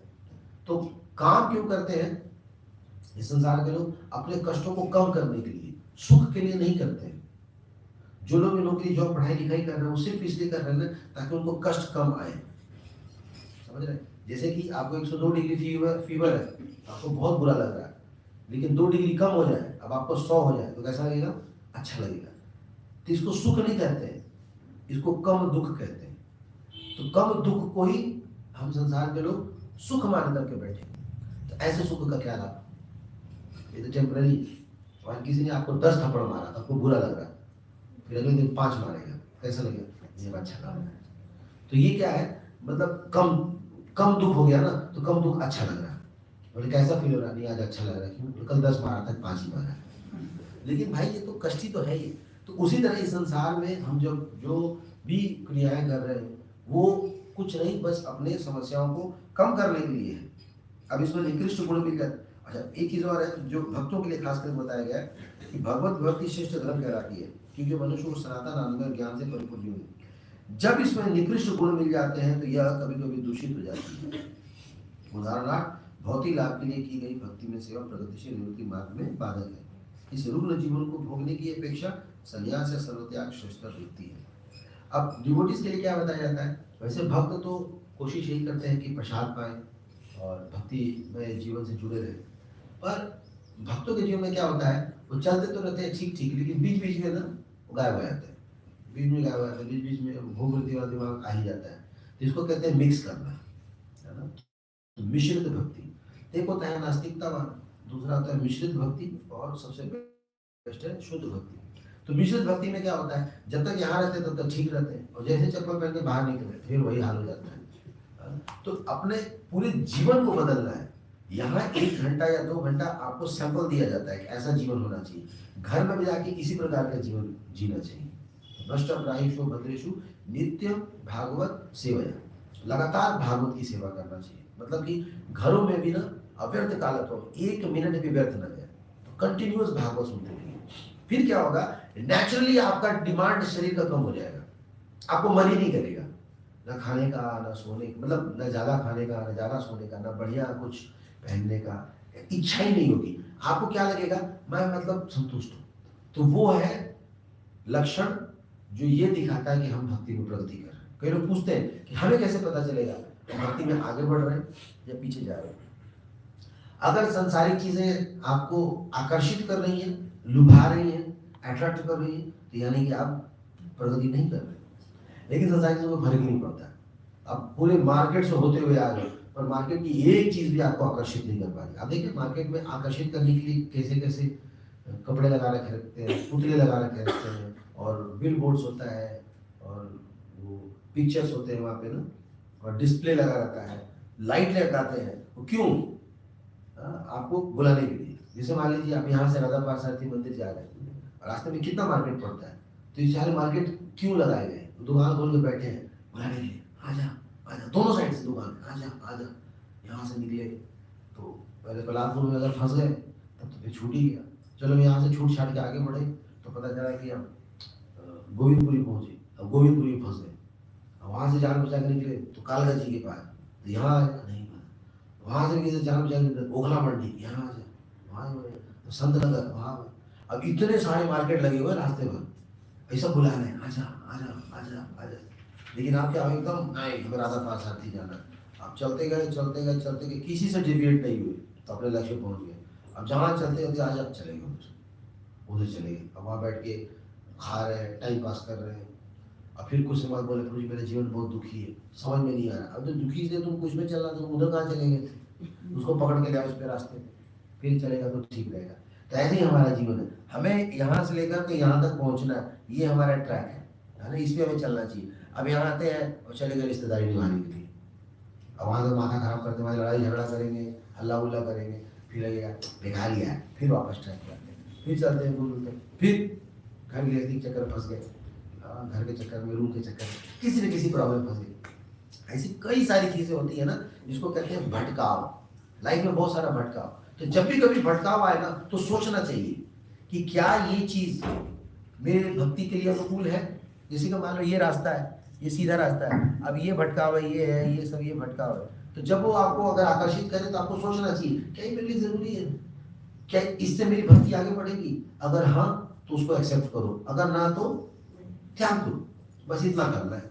[SPEAKER 1] तो काम क्यों करते हैं इस संसार के लोग? अपने कष्टों को कम करने के लिए, सुख के लिए नहीं करते हैं। जो लोग नौकरी जॉब पढ़ाई लिखाई कर रहे हैं वो सिर्फ इसलिए कर रहे हैं ताकि उनको कष्ट कम आए, समझ रहे? जैसे कि आपको 102 डिग्री फीवर है, आपको बहुत बुरा लग रहा है, लेकिन 2 डिग्री कम हो जाए, अब आपको 100 हो जाए, तो कैसा लगेगा? अच्छा लगेगा। तो इसको सुख नहीं कहते हैं, इसको कम दुख कहते हैं। तो कम दुख को ही हम संसार के लोग सुख मान करके बैठे। तो ऐसे सुख का क्या लाभ? ये तो टेम्पररी। और किसी ने आपको 10 थप्पड़ मारा, आपको बुरा लग रहा, फिर अगले दिन 5 मारेगा, कैसा लगेगा? ये अच्छा काम है। तो ये क्या है? मतलब कम दुख हो गया ना, तो कम दुख अच्छा लग रहा है। बोले कैसा फील हो रहा? नहीं आज अच्छा लग रहा है, क्यों? कल 10 मारा था, 5 ही मारा। लेकिन भाई ये तो कष्टी तो है ही। तो उसी तरह इस संसार में हम जब जो भी क्रियाएं कर रहे हैं वो कुछ नहीं, बस अपने समस्याओं को कम करने के लिए है। अब इसमें निकृष्ट गुण भी कर। अच्छा, एक चीज और है जो भक्तों के लिए खास कर बताया गया है कि भगवत भक्ति श्रेष्ठ धर्म कहलाती है, क्योंकि मनुष्य को सनातन आनंद और ज्ञान से परिपूर्ण हुई। जब इसमें निकृष्ट गुण मिल जाते हैं तो यह कभी कभी दूषित हो जाती है। उदाहरणार्थ भौतिक लाभ के लिए की गई भक्ति में सेवा प्रगतिशील निवृत्ति मार्ग में बाधक है। इस रुग्ण जीवन को भोगने की अपेक्षा संन्यास या सर्वत्याग श्रेष्ठ वृत्ति है। अब डिवोटीज के लिए क्या बताया जाता है? वैसे भक्त तो कोशिश यही करते हैं कि प्रसाद पाएं और भक्ति में जीवन से जुड़े रहें, पर भक्तों के जीवन में क्या होता है? वो चलते तो रहते हैं ठीक ठीक, लेकिन बीच बीच में ना वो गायब हो जाते हैं, बीच में गायब हो जाते हैं, बीच बीच में भोग वृत्ति वाला दिमाग आ ही जाता है। तो इसको कहते हैं मिक्स करना, है ना? तो मिश्रित भक्ति एक होता है नास्तिकतावान, दूसरा होता है मिश्रित भक्ति, और सबसे बेस्ट है शुद्ध भक्ति। तो मिश्रित भक्ति में क्या होता है? जब तक यहाँ रहते हैं तब तक ठीक रहते हैं, और जैसे चप्पल पहन के बाहर निकले फिर वही हाल हो जाता है। तो अपने पूरे जीवन को बदलना है। यहाँ 1 घंटा या 2 घंटा आपको सैंपल दिया जाता है कि ऐसा जीवन होना चाहिए। घर में भी जाके इसी प्रकार का जीवन जीना चाहिए। नष्ट प्रायेषु भद्रेषु नित्यम भागवत सेवया, लगातार भागवत की सेवा करना चाहिए। मतलब कि घरों में भी ना अव्यर्थ कालत्व, 1 मिनट भी व्यर्थ न जाए, तो कंटिन्यूअस भागवत सुनते रहिए। फिर क्या होगा? नेचुरली आपका डिमांड शरीर का कम हो जाएगा, आपको मन ही नहीं करेगा ना खाने का ना सोने का, मतलब न ज़्यादा खाने का ना ज़्यादा सोने का, ना बढ़िया कुछ पहनने का, इच्छा ही नहीं होगी। आपको क्या लगेगा? मैं मतलब संतुष्ट हूँ। तो वो है लक्षण जो ये दिखाता है कि हम भक्ति में प्रगति कर रहे हैं। कई लोग पूछते हैं कि हमें कैसे पता चलेगा कि भक्ति में आगे बढ़ रहे हैं या पीछे जा रहे हैं? अगर सांसारिक चीजें आपको आकर्षित कर रही हैं, लुभा रही हैं, अट्रैक्ट कर रही हैं, तो यानी कि आप प्रगति नहीं कर रहे। लेकिन संसारिक चीजों को फर्क नहीं पड़ता। अब पूरे मार्केट से होते हुए आ गए, पर मार्केट की एक चीज भी आपको आकर्षित नहीं कर पा रही। आप देखिए मार्केट में आकर्षित करने के लिए कैसे कैसे कपड़े लगा रखे रहते हैं, पुतले लगा रखे रहते हैं, और बिल बोर्ड्स होता है, और वो पिक्चर्स होते हैं वहाँ पे ना, और डिस्प्ले लगा रहता है, लाइट लगाते हैं। वो क्यों? आपको बुलाने के लिए। जैसे मान लीजिए आप यहाँ से राधा पार्थ मंदिर जा रहे हैं, रास्ते में कितना मार्केट पड़ता है, तो ये सारे मार्केट क्यों लगाए गए? दुकान खोल के बैठे हैं बुलाने के लिए, आजा आजा, दोनों साइड से दुकान है, आजा आजा। यहाँ से निकले तो पहले बलापुर में अगर फंस गए तब तो फिर छूट ही गया। चलो यहाँ से छूट छाट के आगे बढ़े तो पता चला कि हम गोविंदपुरी पहुंचे। अब गोविंदपुरी में फंस गए। अब वहाँ से जान बचा के निकले तो कालका जी के पास, तो यहाँ आया नहीं पता। वहाँ से निकले जान बचा के निकले ओखला मंडी, यहाँ आ जाए, वहाँ तो संत नगर वहाँ। अब इतने सारे मार्केट लगे हुए रास्ते पर, ऐसा बुला रहे हैं आजा आजा आजा आजा। लेकिन आप क्या एकदम नहीं, हमें राधा पास आती जाना। आप चलते गए चलते गए चलते गए, किसी से डिविएट नहीं हुए तो अपने लक्ष्य पहुंच गए। अब जहाँ चलते होते आज आप चले गए, उधर चले गए। अब वहाँ बैठ के खा रहे हैं, टाइम पास कर रहे हैं। अब फिर कुछ समय बोले प्रभु जी मेरा जीवन बहुत दुखी है, समझ में नहीं आ रहा। अब तो दुखी से तुम कुछ में चल रहा, तुम उधर कहाँ चले गए थे? उसको पकड़ के ले आओ इस पे रास्ते पे, फिर चलेगा तो ठीक रहेगा। तो ऐसे ही हमारा जीवन है, हमें यहाँ से लेकर के यहाँ तक पहुँचना है, ये हमारा ट्रैक है ना, इस पे हमें चलना चाहिए। अब यहाँ आते हैं और चले गए रिश्तेदारी निभाने के लिए। अब वहाँ से माथा खराब करते हुए लड़ाई झगड़ा करेंगे, हल्ला उल्ला करेंगे, फिर लगेगा बेकार ही है, फिर वापस ट्रैक पे आते हैं, फिर चलते हैं बोलते, फिर घर गृहस्थी के चक्कर फंस गए, घर के चक्कर में, रूम के चक्कर में, किसी न किसी प्रॉब्लम फंस गए। ऐसी कई सारी चीज़ें होती है ना जिसको कहते हैं भटकाव। लाइफ में बहुत सारा भटकाव। तो जब भी कभी भटकाव आए ना तो सोचना चाहिए कि क्या ये चीज़ मेरे भक्ति के लिए अनुकूल है। जैसे कि मान लो ये रास्ता है, ये सीधा रास्ता है, अब ये भटकाव है, ये है, ये सब ये भटकाव है। तो जब वो आपको अगर आकर्षित करे तो आपको सोचना चाहिए क्या ये मेरे लिए जरूरी है, क्या इससे मेरी भक्ति आगे बढ़ेगी। अगर हाँ तो उसको एक्सेप्ट करो, अगर ना तो त्याग दो। बस इतना करना है।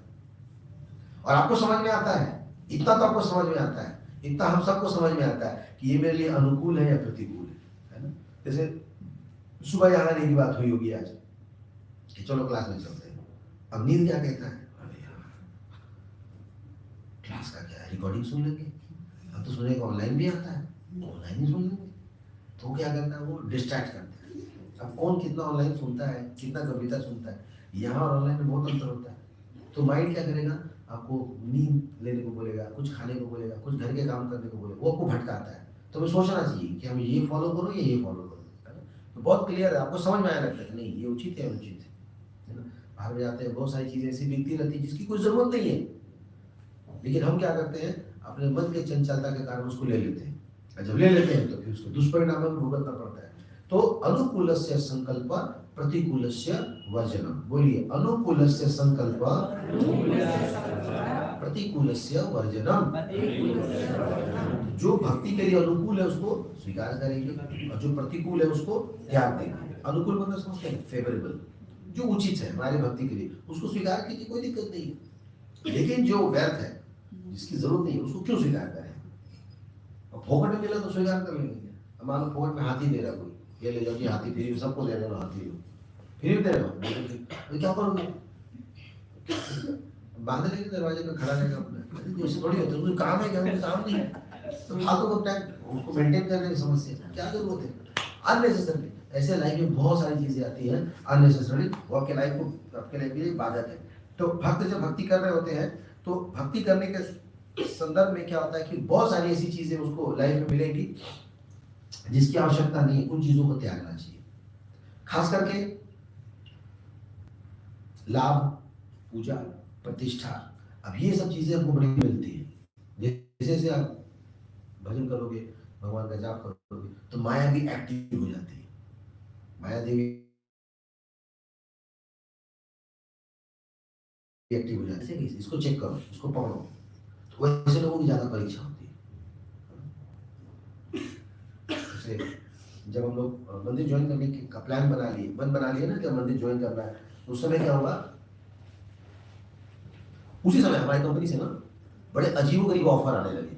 [SPEAKER 1] और आपको समझ में आता है, इतना तो आपको समझ में आता है, इतना हम सबको समझ में आता है कि ये मेरे लिए अनुकूल है या प्रतिकूल है ना। जैसे सुबह यहाँ आने की बात हुई होगी आज कि चलो क्लास में चलते हैं। अब नींद क्या कहता है, अरे यार क्लास का क्या है, रिकॉर्डिंग सुन लेंगे। अब तो सुनने का ऑनलाइन भी आता है, ऑनलाइन ही सुन लेंगे। तो क्या करता है, वो डिस्ट्रैक्ट करता है। अब कौन कितना ऑनलाइन सुनता है, कितना कविता सुनता है, यहाँ और ऑनलाइन में बहुत अंतर होता है। तो माइंड क्या करेगा, आपको नींद लेने को बोलेगा, कुछ खाने को बोलेगा, कुछ घर के काम करने को बोलेगा, वो आपको भटकाता है। तो हमें सोचना चाहिए कि हम ये फॉलो करो या ये फॉलो करो, है ना। तो बहुत क्लियर है, आपको समझ में आया लगता है नहीं ये उचित है, अनुचित है ना। बाहर में जाते हैं, बहुत सारी चीज़ें ऐसी बिकती रहती है जिसकी कोई ज़रूरत नहीं है, लेकिन हम क्या करते हैं, अपने मन के चंचलता के कारण उसको ले लेते हैं। और जब ले लेते हैं तो फिर उसको दुष्परिणाम में भुगतना पड़ता है। तो अनुकूलस्य संकल्प प्रतिकूलस्य वर्जनम। बोलिए, अनुकूलस्य संकल्प प्रतिकूलस्य वर्जनम। जो भक्ति के लिए अनुकूल है उसको स्वीकार करेंगे और जो प्रतिकूल है उसको त्याग देंगे। अनुकूल मतलब समझते हैं फेवरेबल, जो उचित है हमारे भक्ति के लिए उसको स्वीकार कीजिए, कोई दिक्कत नहीं है। लेकिन जो व्यर्थ है, जिसकी जरूरत नहीं है, उसको क्यों स्वीकार करें। और फोकट में मिला तो स्वीकार कर लेंगे। मान लो फोकट में हाथी दे रहा कोई, ये ले जाओ जी हाथी फ्री, सबको दे रहे हो हाथी हो, फ्री दे रहे हो, तो क्या करोगे, बांध लेंगे दरवाजे पे खड़ा रहेगा अपना, ऐसे थोड़ी होता है, कोई काम है क्या, काम नहीं है तो फालतू का टाइम उसको मेंटेन करने की समस्या क्या जरूरत है। अननेसेसरी ऐसे लाइफ में बहुत सारी चीजें आती हैं अननेसेसरी, वो आपके लाइफ को, आपके लाइफ के लिए बाधक है। तो भक्त जब भक्ति कर रहे होते हैं तो भक्ति करने के संदर्भ में क्या होता है कि बहुत सारी ऐसी चीजें उसको लाइफ में मिलेगी जिसकी आवश्यकता नहीं, उन चीजों को त्यागना चाहिए। खास करके लाभ, पूजा, प्रतिष्ठा, अब ये सब चीजें आपको बड़ी मिलती है। जैसे जैसे आप भजन करोगे, भगवान का जाप करोगे तो माया भी एक्टिव हो जाती है, माया देवी एक्टिव हो जाती है। इसको चेक करो, इसको पकड़ो, तो वैसे लोगों की ज्यादा परीक्षा होती है। जैसे जब हम लोग मंदिर ज्वाइन करने का प्लान बना लिए, मन बना लिए ना कि मंदिर ज्वाइन करना है, तो उस समय क्या होगा, उसी समय हमारी कंपनी से ना बड़े अजीबोगरीब ऑफर आने लगे।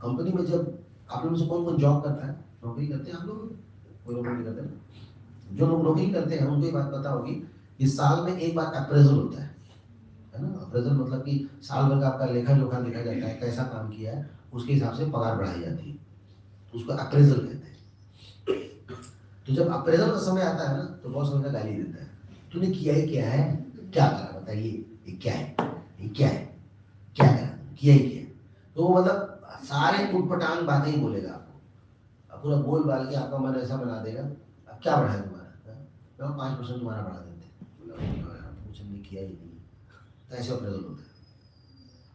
[SPEAKER 1] कंपनी में जब आप लोगों से कौन कौन जॉब करता है, नौकरी करते हैं आप लोग, कोई नौकरी नहीं करते ना, जो लोग नौकरी करते हैं उनको ये बात पता होगी कि साल में एक बार अप्रेजल होता है ना। अप्रेजल मतलब कि साल भर का आपका लेखा जोखा देखा जाता है, कैसा काम किया है, उसके हिसाब से पगार बढ़ाई जाती है, उसको अप्रेजल कहते हैं। तो जब अप्रेजल का समय आता है ना तो बहुत समय का गाली देता है, तूने किया ही क्या है, क्या करा बताइए, ये क्या है, ये क्या है, क्या करा, किया ही क्या। तो मतलब सारे उटपटांग बातें ही बोलेगा आपको, अब पूरा बोल बाल के आपका मन ऐसा बना देगा, अब क्या बढ़ाए तुम्हारा, 5% तुम्हारा बढ़ा देते, कुछ हमने किया ही नहीं। तो ऐसे अप्रेजल होता है।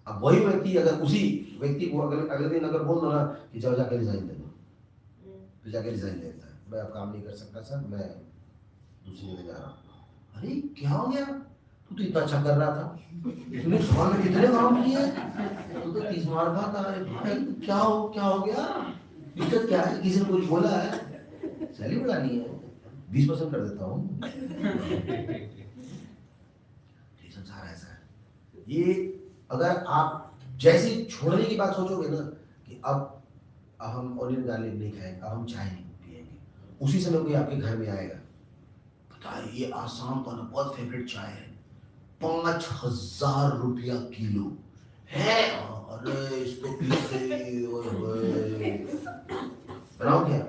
[SPEAKER 1] अब वही व्यक्ति अगर उसी व्यक्ति को अगले दिन अगर बोल दो ना कि जाओ जाके रिजाइन दे दो, तो जाके रिजाइन देता है, मैं अब काम नहीं कर सकता सर, मैं दूसरी जगह जा रहा हूँ। अरे क्या हो गया, तू तो इतना अच्छा कर रहा था, तूने साल में कितने काम किए, तू तो 30 मार का था। अरे भाई क्या हो गया, दिक्कत क्या है, किसी ने कुछ बोला है, सैलरी बढ़ानी है, 20% कर देता हूँ। संसार ऐसा है। ये अगर आप जैसे छोड़ने की बात सोचोगे ना कि अब हम ऑनियन गार्लिक नहीं खाएंगे, अब हम चाय नहीं पिएंगे, उसी समय कोई आपके घर में आएगा, पता है ये आसाम का ना बहुत फेवरेट चाय है, 5,000 रुपया किलो है, अरे इसको पीते बनाओ क्या,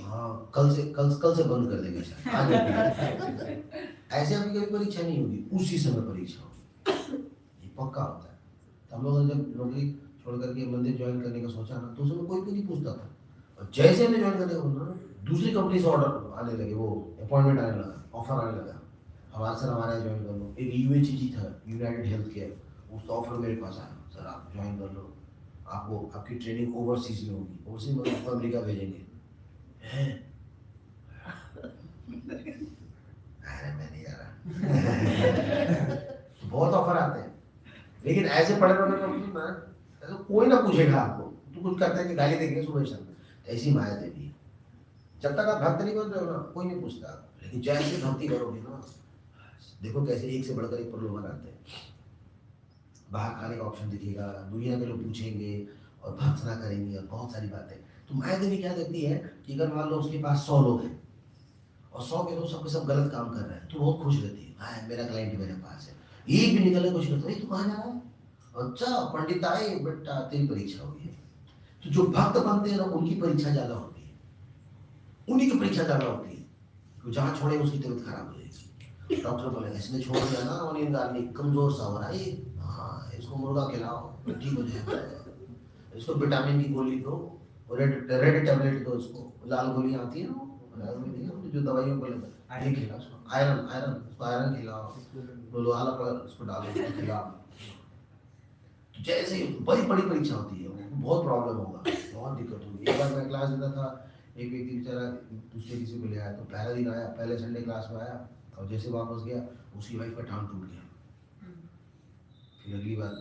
[SPEAKER 1] हाँ कल से बंद कर देंगे सर, आज ऐसे आपकी कभी परीक्षा नहीं होगी, उसी समय परीक्षा होगी, ये पक्का होता है। तो हम लोगों ने जब नौकरी छोड़ करके मंदिर ज्वाइन करने का सोचा ना, तो उसमें कोई नहीं पूछता था, और जैसे हमने ज्वाइन करने का बोला, दूसरी कंपनी से ऑर्डर आने लगे, वो अपॉइंटमेंट आने लगा, ऑफर आने लगा, हमारे सर हमारे यहाँ ज्वाइन कर लो। एक यूएचजी था, यूनाइटेड हेल्थ केयर, उसका ऑफर मेरे पास आया, सर आप ज्वाइन कर लो, आपको आपकी ट्रेनिंग ओवरसीज में होगी, ओवरसीज में आपको अमेरिका भेजेंगे। अरे मैं नहीं जा रहा। तो बहुत ऑफर आते हैं, लेकिन ऐसे पढ़े तो कोई ना पूछेगा आपको, तो कुछ करते हैं कि गाली देंगे सुबह शाम, ऐसी माया देवी है। जब तक आप भक्त नहीं बन रहे हो ना, कोई नहीं पूछता, लेकिन जैसे भक्ति करोगे ना, देखो कैसे एक से बढ़कर एक प्रलोभन आते हैं, बाहर खाने का ऑप्शन दिखेगा, दुनिया के लोग पूछेंगे और भर्त्सना करेंगे और बहुत सारी बातें। तो माया देवी क्या देखती है कि अगर मान लो उसके पास 100 लोग हैं और 100 के लोग सबके सब गलत काम कर रहे हैं, तो बहुत खुश रहती है, हाँ मेरा क्लाइंट मेरे पास है, एक भी निकलने खुश रहता है, तू कहाँ जा रहा है, अच्छा पंडित आए बेटा तेरी परीक्षा हुई है। तो जो भक्त बनते हैं ना, उनकी परीक्षा ज्यादा होती है, उन्हीं की परीक्षा ज्यादा होती है, तो जहाँ छोड़े उसकी तबीयत खराब हो जाएगी। डॉक्टर बोले इसने छोड़ दिया ना ऑनियन गार्लिक, कमजोर सा हो रहा है, हाँ इसको मुर्गा खिलाओ ठीक हो जाएगा, इसको विटामिन की गोली दो, रेड टैबलेट दो, इसको लाल गोली आती है ना जो दवाइयों को लेकर, ये खिलाओ, आयरन उसको आयरन खिलाओ, तो लोहा पर उसको डालो खिलाओ। जैसे बड़ी परीक्षा होती है, बहुत प्रॉब्लम होगा, बहुत दिक्कत होगी। एक बार मैं क्लास देता था, एक व्यक्ति बेचारा दूसरे किसी को ले आया, तो पहला दिन आया, पहले संडे क्लास में आया, और जैसे वापस गया उसकी वाइफ का टांग टूट गया। फिर अगली बार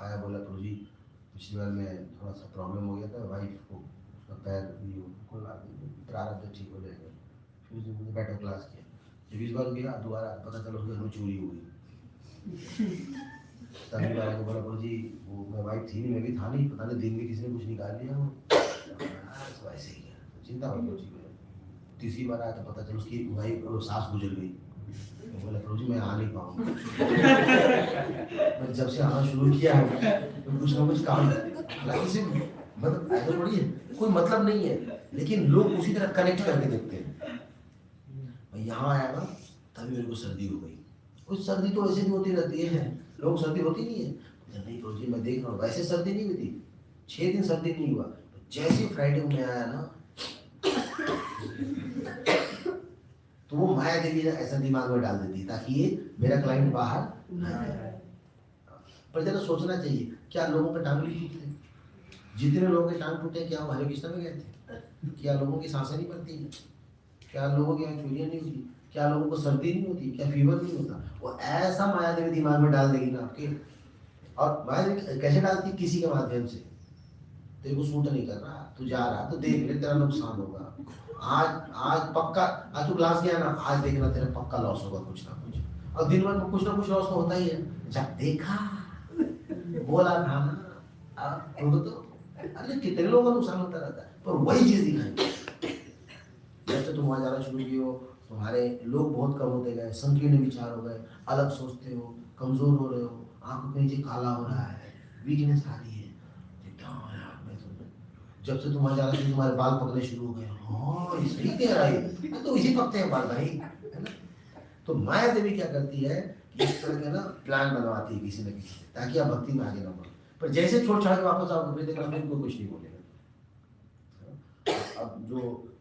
[SPEAKER 1] आया, बोला प्रभु जी पिछली बार में थोड़ा सा प्रॉब्लम हो गया था, वाइफ को उसका पैर प्रारब्ध ठीक हो जाएगा। फिर उसने मुझे बैठो क्लास किया, जब इस बार गया दोबारा पता चला उसके घर में चोरी हो गई। तभी बार को बोला प्रभु जी वो मैं वाइफ थी नहीं, मैं भी था नहीं, पता नहीं दिन में किसी ने कुछ निकाल लिया हो, तो ऐसे ही है, चिंता हो गई। तीसरी बार आया तो पता चला उसकी वाइफ सास गुजर गई। बोला प्रभु जी मैं आ नहीं पाऊंगा। जब से आना शुरू किया है तो कुछ ना कुछ काम, हालांकि सिर्फ मतलब ऐसा थोड़ी है, कोई मतलब नहीं है, लेकिन लोग उसी तरह कनेक्ट करके देखते हैं। मैं यहाँ आया ना तभी मेरे को सर्दी हो गई, कुछ सर्दी तो ऐसे भी होती रहती है, लोग सर्दी होती नहीं है, नहीं प्रभु जी मैं देख रहा हूँ वैसे सर्दी नहीं हुई थी, 6 दिन सर्दी नहीं हुआ, जैसे फ्राइडे को मैं आया ना, तो वो माया देवी ऐसा दिमाग में डाल देती है ताकि ये मेरा क्लाइंट बाहर ना जाए। पर जरा सोचना चाहिए, क्या लोगों के टांग नहीं टूटते? जितने लोगों के टांग टूटे क्या हरे कृष्णा में गए थे? क्या लोगों की सांसें नहीं बनती? क्या लोगों की चोरियां नहीं होती? क्या लोगों को सर्दी नहीं होती? क्या फीवर नहीं होता? वो ऐसा माया देवी दिमाग में डाल देगी ना आपके। और माया देवी कैसे डालती? किसी के माध्यम से। तेरे को सूट नहीं कर रहा, तू जा रहा तो देख ले, तेरा नुकसान होगा। आज पक्का, आज तू क्लास गया ना, आज देखना तेरा पक्का लॉस होगा कुछ ना कुछ, और दिन भर में कुछ ना कुछ लॉस तो होता ही है। जब देखा बोला था ना, तो अरे कितने लोगों का नुकसान होता रहता है, पर वही चीज दिखाई। जैसे तुम वहां जाना शुरू किए हो, तुम्हारे लोग बहुत कम होते गए, संकीर्ण विचार हो गए, अलग सोचते हो, कमजोर हो रहे हो, आंखों के नीचे काला हो रहा है, वीकनेस आ रही है। जब से तुम्हारे जाना शुरू, तुम्हारे बाल पकने शुरू हो गए, हाँ सही कह रहा है, तो इसी पकते हैं बाल भाई, है ना। तो माया देवी क्या करती है, इस तरह के ना प्लान बनवाती है किसी न किसी, ताकि आप भक्ति में आगे ना बढ़ो। पर जैसे छोड़ छाड़ के वापस आओ फिर देखना फिर कोई कुछ नहीं बोलेगा। अब जो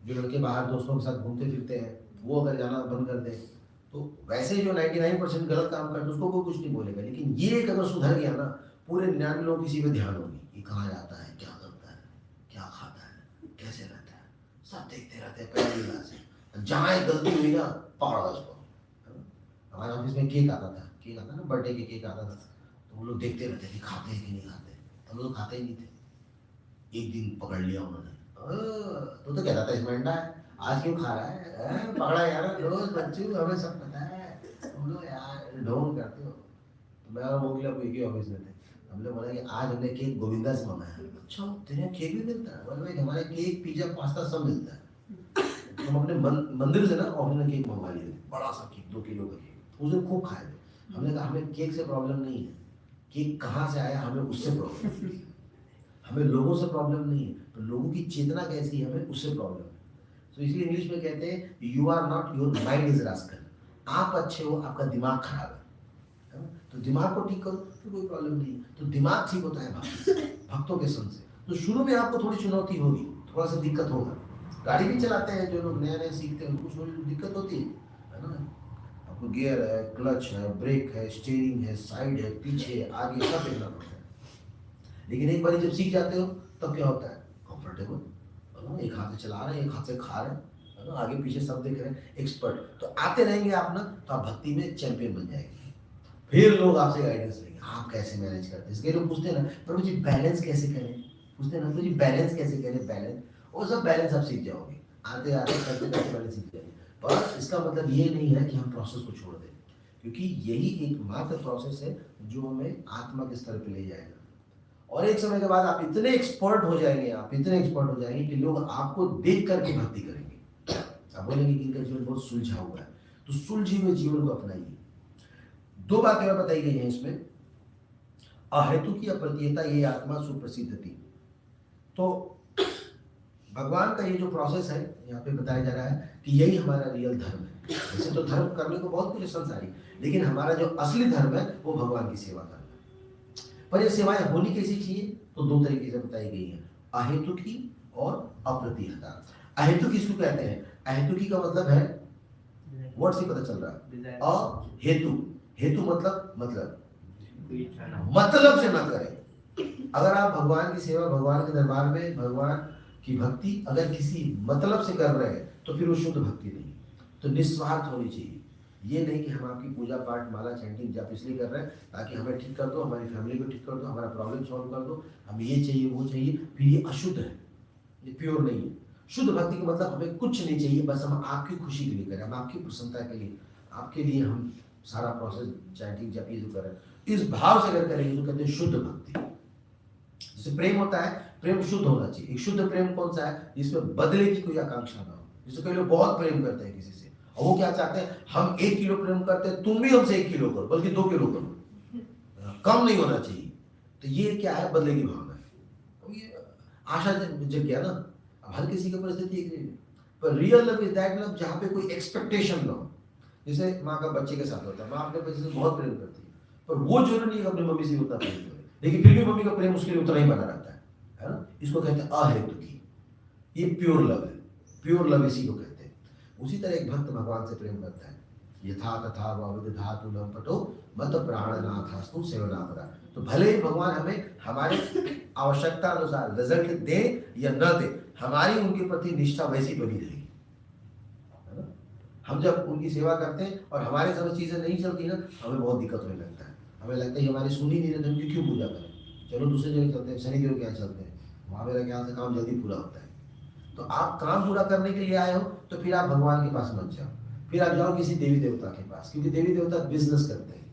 [SPEAKER 1] लड़के बाहर दोस्तों के साथ घूमते फिरते हैं, वो अगर जाना बंद कर दे तो वैसे जो 99% गलत काम करते हैं उसको कोई कुछ नहीं बोलेगा, लेकिन ये एक अगर सुधर गया ना, पूरे 99 लोग इसी पे ध्यान होगी कि कहाँ जाता है, क्या करता है, क्या खाता है, कैसे रहता है, सब देखते रहते हैं पहली बार से। जहाँ एक गलती हुई ना, पकड़ा उसको। हमारे ऑफिस में केक आता ना, बर्थडे के केक आता था, तो वो लोग देखते रहते कि खाते हैं कि नहीं खाते। हम लोग खाते ही नहीं थे। एक दिन पकड़ लिया उन्होंने, तो कहता था इसमें अंडा है, आज क्यों खा रहा है, पकड़ा यार, रोज बच्चों हमें सब पता है, तुम लोग यार ढोंग करते हो। तो मैं और मोगली आपको एक ही ऑफिस में थे, हमने बोला कि आज हमने केक गोविंदा से मंगाया। अच्छा तेरे केक भी मिलता है? बोले भाई हमारे केक पिज्जा पास्ता सब मिलता है। तो हम अपने मंदिर से ना ऑफिस में केक मंगवा लिए थे, बड़ा सा केक 2 किलो का केक, उस दिन खूब खाए थे। हमने कहा हमें केक से प्रॉब्लम नहीं है, केक कहाँ से आया हमें उससे प्रॉब्लम है। हमें लोगों से प्रॉब्लम नहीं है, तो लोगों की चेतना कैसी है हमें उससे प्रॉब्लम है। तो इसलिए इंग्लिश में कहते हैं you are not, your mind is rascal. आप अच्छे हो, आपका दिमाग खराब है। तो दिमाग को ठीक करो तो कोई प्रॉब्लम नहीं है। तो दिमाग ठीक होता है भक्तों के संग से। तो शुरू में आपको थोड़ी चुनौती होगी, थोड़ा सा दिक्कत होगा। गाड़ी भी चलाते हैं जो लोग नया नया सीखते हैं, उनको थोड़ी दिक्कत होती है ना। आपको गियर है, क्लच है, ब्रेक है, स्टीयरिंग है, साइड है, पीछे आगे सब देखना पड़ता है। लेकिन एक बार जब सीख जाते हो तब क्या होता है, कंफर्टेबल, एक हाथ से चला रहे हैं, एक हाथ से खा रहे हैं, है ना, आगे पीछे सब देख रहे हैं, एक्सपर्ट। तो आते रहेंगे आप ना, तो आप भक्ति में चैंपियन बन जाएंगे। फिर लोग आपसे गाइडेंस लेंगे, आप कैसे मैनेज करते हैं। इसके लोग पूछते हैं ना, प्रभु जी बैलेंस कैसे करें, पूछते हैं ना प्रभु जी बैलेंस कैसे करें, बैलेंस, वो सब बैलेंस आप सीख जाओगे, आते आते करते करते बैलेंस सीख जाएंगे। पर इसका मतलब ये नहीं है कि हम प्रोसेस को छोड़ दें, क्योंकि यही एकमात्र प्रोसेस है जो हमें आत्मा के स्तर पर ले जाएगा। और एक समय के बाद आप इतने एक्सपर्ट हो जाएंगे, आप इतने एक्सपर्ट हो जाएंगे कि लोग आपको देख करके भक्ति करेंगे। आप बोलेंगे कि इनका जीवन बहुत सुलझा हुआ है, तो सुलझे हुए जीवन को अपनाइए। 2 बातें और बताई गई हैं इसमें, अहेतु की अप्रतिहता ये आत्मा सुप्रसिद्ध थी। तो भगवान का ये जो प्रोसेस है यहाँ पे बताया जा रहा है कि यही हमारा रियल धर्म है। वैसे तो धर्म करने को बहुत कुछ संसारी, लेकिन हमारा जो असली धर्म है वो भगवान की सेवा करना है। पर ये सेवाएं होनी कैसी चाहिए, तो 2 तरीके से बताई गई हैं, अहेतुकी और अप्रतिहता। अहेतुकी किसको कहते हैं? अहेतुकी का मतलब है, वर्ड से पता चल रहा है, अहेतु, हेतु मतलब से ना करें। अगर आप भगवान की सेवा, भगवान के दरबार में भगवान की भक्ति अगर किसी मतलब से कर रहे हैं तो फिर वो शुद्ध भक्ति नहीं। तो निस्वार्थ होनी चाहिए। ये नहीं कि हम आपकी पूजा पाठ माला चैंटिंग जप इसलिए कर रहे हैं ताकि हमें ठीक कर दो, हमारी फैमिली को ठीक कर दो, हमारा प्रॉब्लम सॉल्व कर दो, हमें ये चाहिए वो चाहिए, फिर ये अशुद्ध है, ये प्योर नहीं है। शुद्ध भक्ति का मतलब हमें कुछ नहीं चाहिए, बस हम आपकी खुशी के लिए करें, हम आपकी प्रसन्नता के लिए, आपके लिए हम सारा प्रोसेस चैंटिंग जप ये जो करें, इस भाव से अगर करेंगे तो कहते हैं शुद्ध भक्ति। जैसे प्रेम होता है, प्रेम शुद्ध होना चाहिए। एक शुद्ध प्रेम कौन सा है? जिसमें बदले की कोई आकांक्षा ना हो। जैसे कई लोग बहुत प्रेम करते हैं किसी से, और वो क्या चाहते हैं, हम 1 किलो प्रेम करते हैं, तुम भी हमसे 1 किलो करो, बल्कि 2 किलो करो, कम नहीं होना चाहिए। तो ये क्या है? बदले की भावना है। तो ये आशा जग गया ना। हर किसी की परिस्थिति एक नहीं है, पर real love is that love जहाँ पे कोई एक्सपेक्टेशन ना हो। जैसे माँ का बच्चे के साथ होता है, माँ अपने बच्चे से बहुत प्रेम करती है, पर वो जरूरी नहीं है अपनी मम्मी से उतना प्रेम करे, लेकिन फिर भी मम्मी का प्रेम उसके लिए उतना ही बना रहता है ना। इसको कहते हैं अहेतुकी। ये प्योर लव है, प्योर लव इसी को कहते हैं। उसी तरह एक भक्त भगवान से प्रेम करता है, यथा तथा विदधातु न पटो मत प्राणनाथास्तु सेवनापरा। तो भले ही भगवान हमें हमारे आवश्यकता अनुसार रिजल्ट दे या न दे, हमारी उनके प्रति निष्ठा वैसी बनी रहेगी। हम जब उनकी सेवा करते हैं और हमारे सब चीजें नहीं चलती ना, हमें बहुत दिक्कत होने लगता है। हमें लगता है हमारी सुनी नहीं रहती, उनकी क्यों पूजा करें, चलो दूसरे जगह चलते हैं, शनिदेव के यहाँ चलते हैं, वहाँ मेरा ख्याल से काम जल्दी पूरा होता है। तो आप काम पूरा करने के लिए आए हो तो फिर आप भगवान के पास मत जाओ, फिर आप जाओ किसी देवी देवता के पास, क्योंकि देवी देवता बिजनेस करते हैं।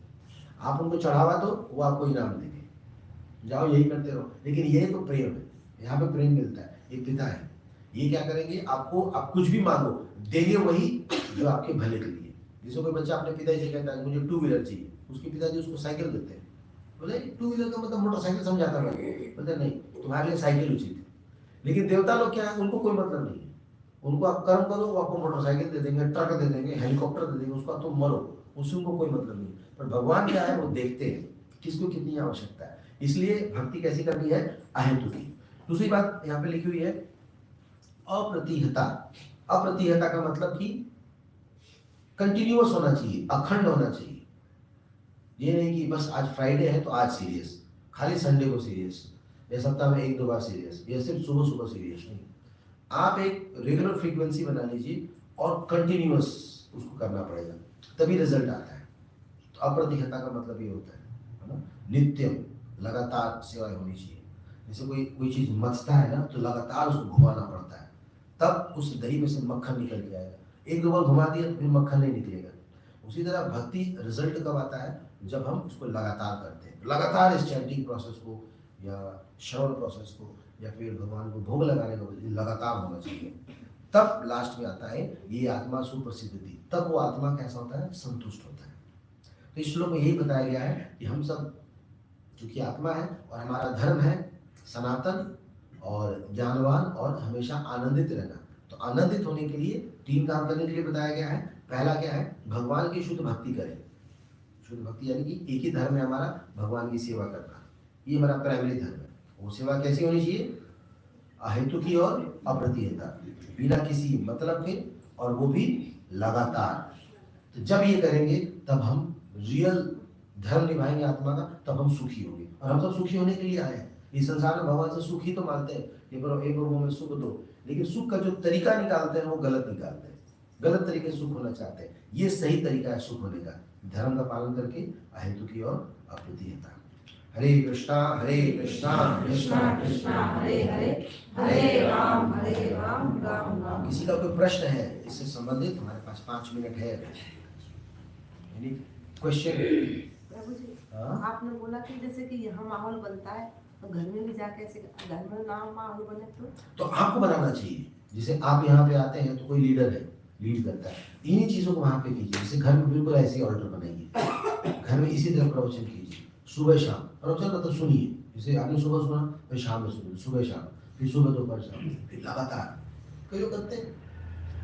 [SPEAKER 1] आप उनको चढ़ावा दो, वो आपको इनाम देंगे, जाओ यही करते रहो। लेकिन ये तो प्रेम है, यहाँ पे प्रेम मिलता है। एक पिता है, ये क्या करेंगे, आपको आप कुछ भी मांगो देंगे वही जो आपके भले के लिए। जैसे कोई बच्चा अपने पिताजी से कहता है मुझे 2 व्हीलर चाहिए, उसके पिताजी उसको साइकिल देते हैं। बोले 2 व्हीलर का मतलब मोटरसाइकिल समझाता है, बोलते नहीं तुम्हारे लिए साइकिल उचित है। लेकिन देवता लोग क्या है, उनको कोई मतलब नहीं है, उनको आप कर्म करो, वो आपको मोटरसाइकिल दे देंगे, ट्रक दे देंगे, हेलीकॉप्टर दे देंगे, उसका तुम मरो, उससे उनको कोई मतलब नहीं। पर भगवान क्या है, वो देखते हैं किसको कितनी आवश्यकता है। इसलिए भक्ति कैसी करनी है, अहेतुकी। दूसरी बात यहाँ पे लिखी हुई है अप्रतिहता। अप्रतिहता का मतलब कि कंटिन्यूअस होना चाहिए, अखंड होना चाहिए। ये नहीं कि बस आज फ्राइडे है तो आज सीरियस, खाली संडे को सीरियस, या सप्ताह में 1-2 बार सीरियस, या सिर्फ सुबह सुबह सीरियस नहीं। आप एक रेगुलर फ्रीक्वेंसी बना लीजिए और कंटिन्यूअस उसको करना पड़ेगा, तभी रिजल्ट आता है। तो अप्रतिहता का मतलब ये होता है ना, नित्यम लगातार सेवाएं होनी चाहिए। जैसे कोई चीज मथता है ना, तो लगातार उसको घुमाना पड़ता है, तब उस दही में से मक्खन निकल के आएगा। 1-2 बार घुमा दिया तो फिर मक्खन नहीं निकलेगा। उसी तरह भक्ति रिजल्ट कब आता है, जब हम उसको लगातार करते हैं, लगातार इस चैंटिंग प्रोसेस को या श्रवण प्रोसेस को या फिर भगवान को भोग लगाने का लगातार होना चाहिए। तब लास्ट में आता है ये आत्मा सुप्रसिद्धि, तब वो आत्मा कैसा होता है, संतुष्ट होता है। तो इस श्लोक में यही बताया गया है कि हम सब चूंकि आत्मा है और हमारा धर्म है सनातन और ज्ञानवान और हमेशा आनंदित रहना। तो आनंदित होने के लिए 3 काम करने के लिए बताया गया है। पहला क्या है, भगवान की शुद्ध भक्ति करें। शुद्ध भक्ति यानी कि एक ही धर्म है हमारा, भगवान की सेवा करना, ये हमारा प्राइमरी धर्म है। वो सेवा कैसी होनी चाहिए, अहेतु की और अप्रतिहता, बिना किसी मतलब के, और वो भी लगातार। तो जब ये करेंगे तब हम रियल धर्म निभाएंगे आत्मा का, तब हम सुखी होंगे। और हम सब सुखी होने के लिए आए हैं इस संसार में। भगवान से सुखी तो मानते हैं कि प्रभु हमें सुख दो, लेकिन सुख का जो तरीका निकालते हैं वो गलत निकालते हैं, गलत तरीके से सुख होना चाहते हैं। ये सही तरीका है सुख होने का, धर्म का पालन करके अहेतु की और अप्रतिहता। हरे कृष्णा कृष्णा कृष्णा हरे हरे, हरे राम राम राम। किसी का कोई प्रश्न है इससे संबंधित, हमारे पास 5 मिनट है। Any question?
[SPEAKER 2] प्रभु जी, आपने बोला कि जैसे कि यहाँ माहौल बनता है तो घर में भी जाके ऐसे घर में ना माहौल बने तो
[SPEAKER 1] आपको बनाना चाहिए। जैसे आप यहाँ पे आते हैं तो कोई लीडर है, लीड करता है, इन्हीं चीजों को वहाँ पे कीजिए। जैसे घर में बिल्कुल ऐसे ऑर्डर बनाइए, घर में इसी तरह प्रवचन कीजिए, सुबह शाम प्रवचन मतलब सुनिए। जैसे आपने सुबह सुना, फिर शाम में सुनिए, सुबह शाम, फिर सुबह दोपहर शाम, फिर लगातार। कई लोग करते हैं,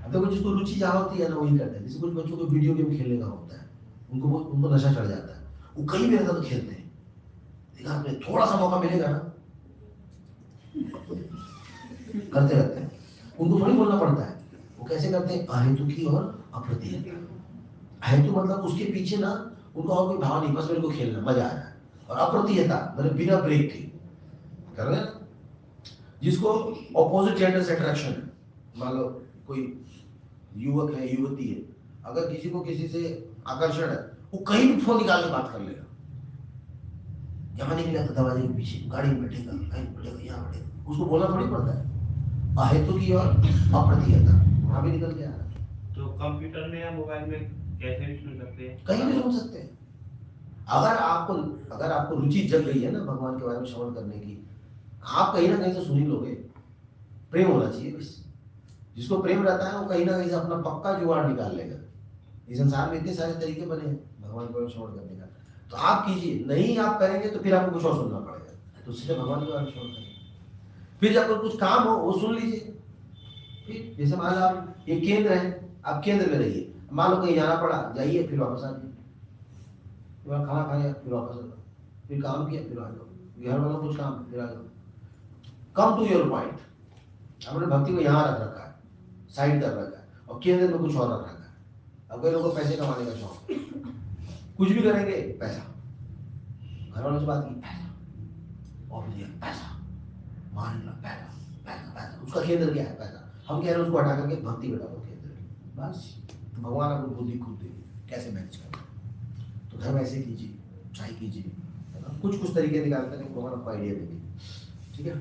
[SPEAKER 1] अब देखो जिसको रुचि जहाँ होती है ना वही करते हैं। जैसे कुछ बच्चों को वीडियो गेम खेलने का होता है, उनको नशा चढ़ जाता है, वो कहीं भी रहता तो खेलते हैं। देखा आपने, थोड़ा सा मौका मिलेगा ना करते रहते हैं, उनको थोड़ी बोलना पड़ता है। वो कैसे करते हैं, अहेतु की और अप्रतिहता। अहेतु मतलब उसके पीछे ना उनको और कोई भाव नहीं, बस मेरे को खेलना मजा आ रहा है। और अप्रतिहता मतलब बिना ब्रेक के कर रहे हैं। जिसको ऑपोजिट जेंडर से अट्रैक्शन है, मान लो कोई युवक है, युवती है, अगर किसी को किसी से आकर्षण है, वो कहीं भी फोन निकाल के बात कर लेगा। यहाँ निकलेगा दरवाजे के पीछे, गाड़ी में बैठेगा, कहीं बैठेगा, यहाँ बैठेगा, उसको बोलना थोड़ी पड़ता है। अहेतु की और अप्रतिहता, वहां भी निकल के आ रहा है।
[SPEAKER 3] तो कंप्यूटर में या मोबाइल में कैसे भी सुन सकते हैं?
[SPEAKER 1] कहीं भी सुन सकते हैं। अगर आपको रुचि जग गई है ना भगवान के बारे में श्रवण करने की, आप कहीं ना कहीं से सुन ही लोगे। प्रेम होना चाहिए बस। जिसको प्रेम रहता है वो कहीं ना कहीं से अपना पक्का जुगाड़ निकाल लेगा। इस संसार में इतने सारे तरीके बने हैं भगवान के बारे में श्रवण करने का, तो आप कीजिए। नहीं आप करेंगे तो फिर आपको कुछ और सुनना पड़ेगा, तो उससे भगवान के बारे में श्रवण करेंगे। फिर जब कुछ काम हो वो सुन लीजिए। फिर जैसे मान लो आप ये केंद्र है, आप केंद्र में रहिए। मान लो कहीं जाना पड़ा, जाइए, फिर वापस आ जाइए, फिर खाना खाया, फिर वापस आ जाओ, फिर काम किया, फिर आ जाओ, घर वालों कुछ काम, फिर आ जाओ। Come to your point. हमने भक्ति को यहाँ रख रखा है, साइड कर रखा है, और केंद्र में कुछ और रख रखा है। अब कई लोगों को पैसे कमाने का शौक, कुछ भी करेंगे पैसा, घर वालों से बात की पैसा, ऑफिस गया पैसा, मान लो पैसा पैसा पैसा, उसका केंद्र क्या है, पैसा। हम कह रहे हैं उसको हटा करके भक्ति बैठा दो केंद्र, बस। तो भगवान आपको बुद्धि खुद देंगे कैसे मैनेज करना। तो घर में ऐसे कीजिए, ट्राई कीजिए, कुछ तरीके निकाल कर भगवान आपको आइडिया देंगे। ठीक है।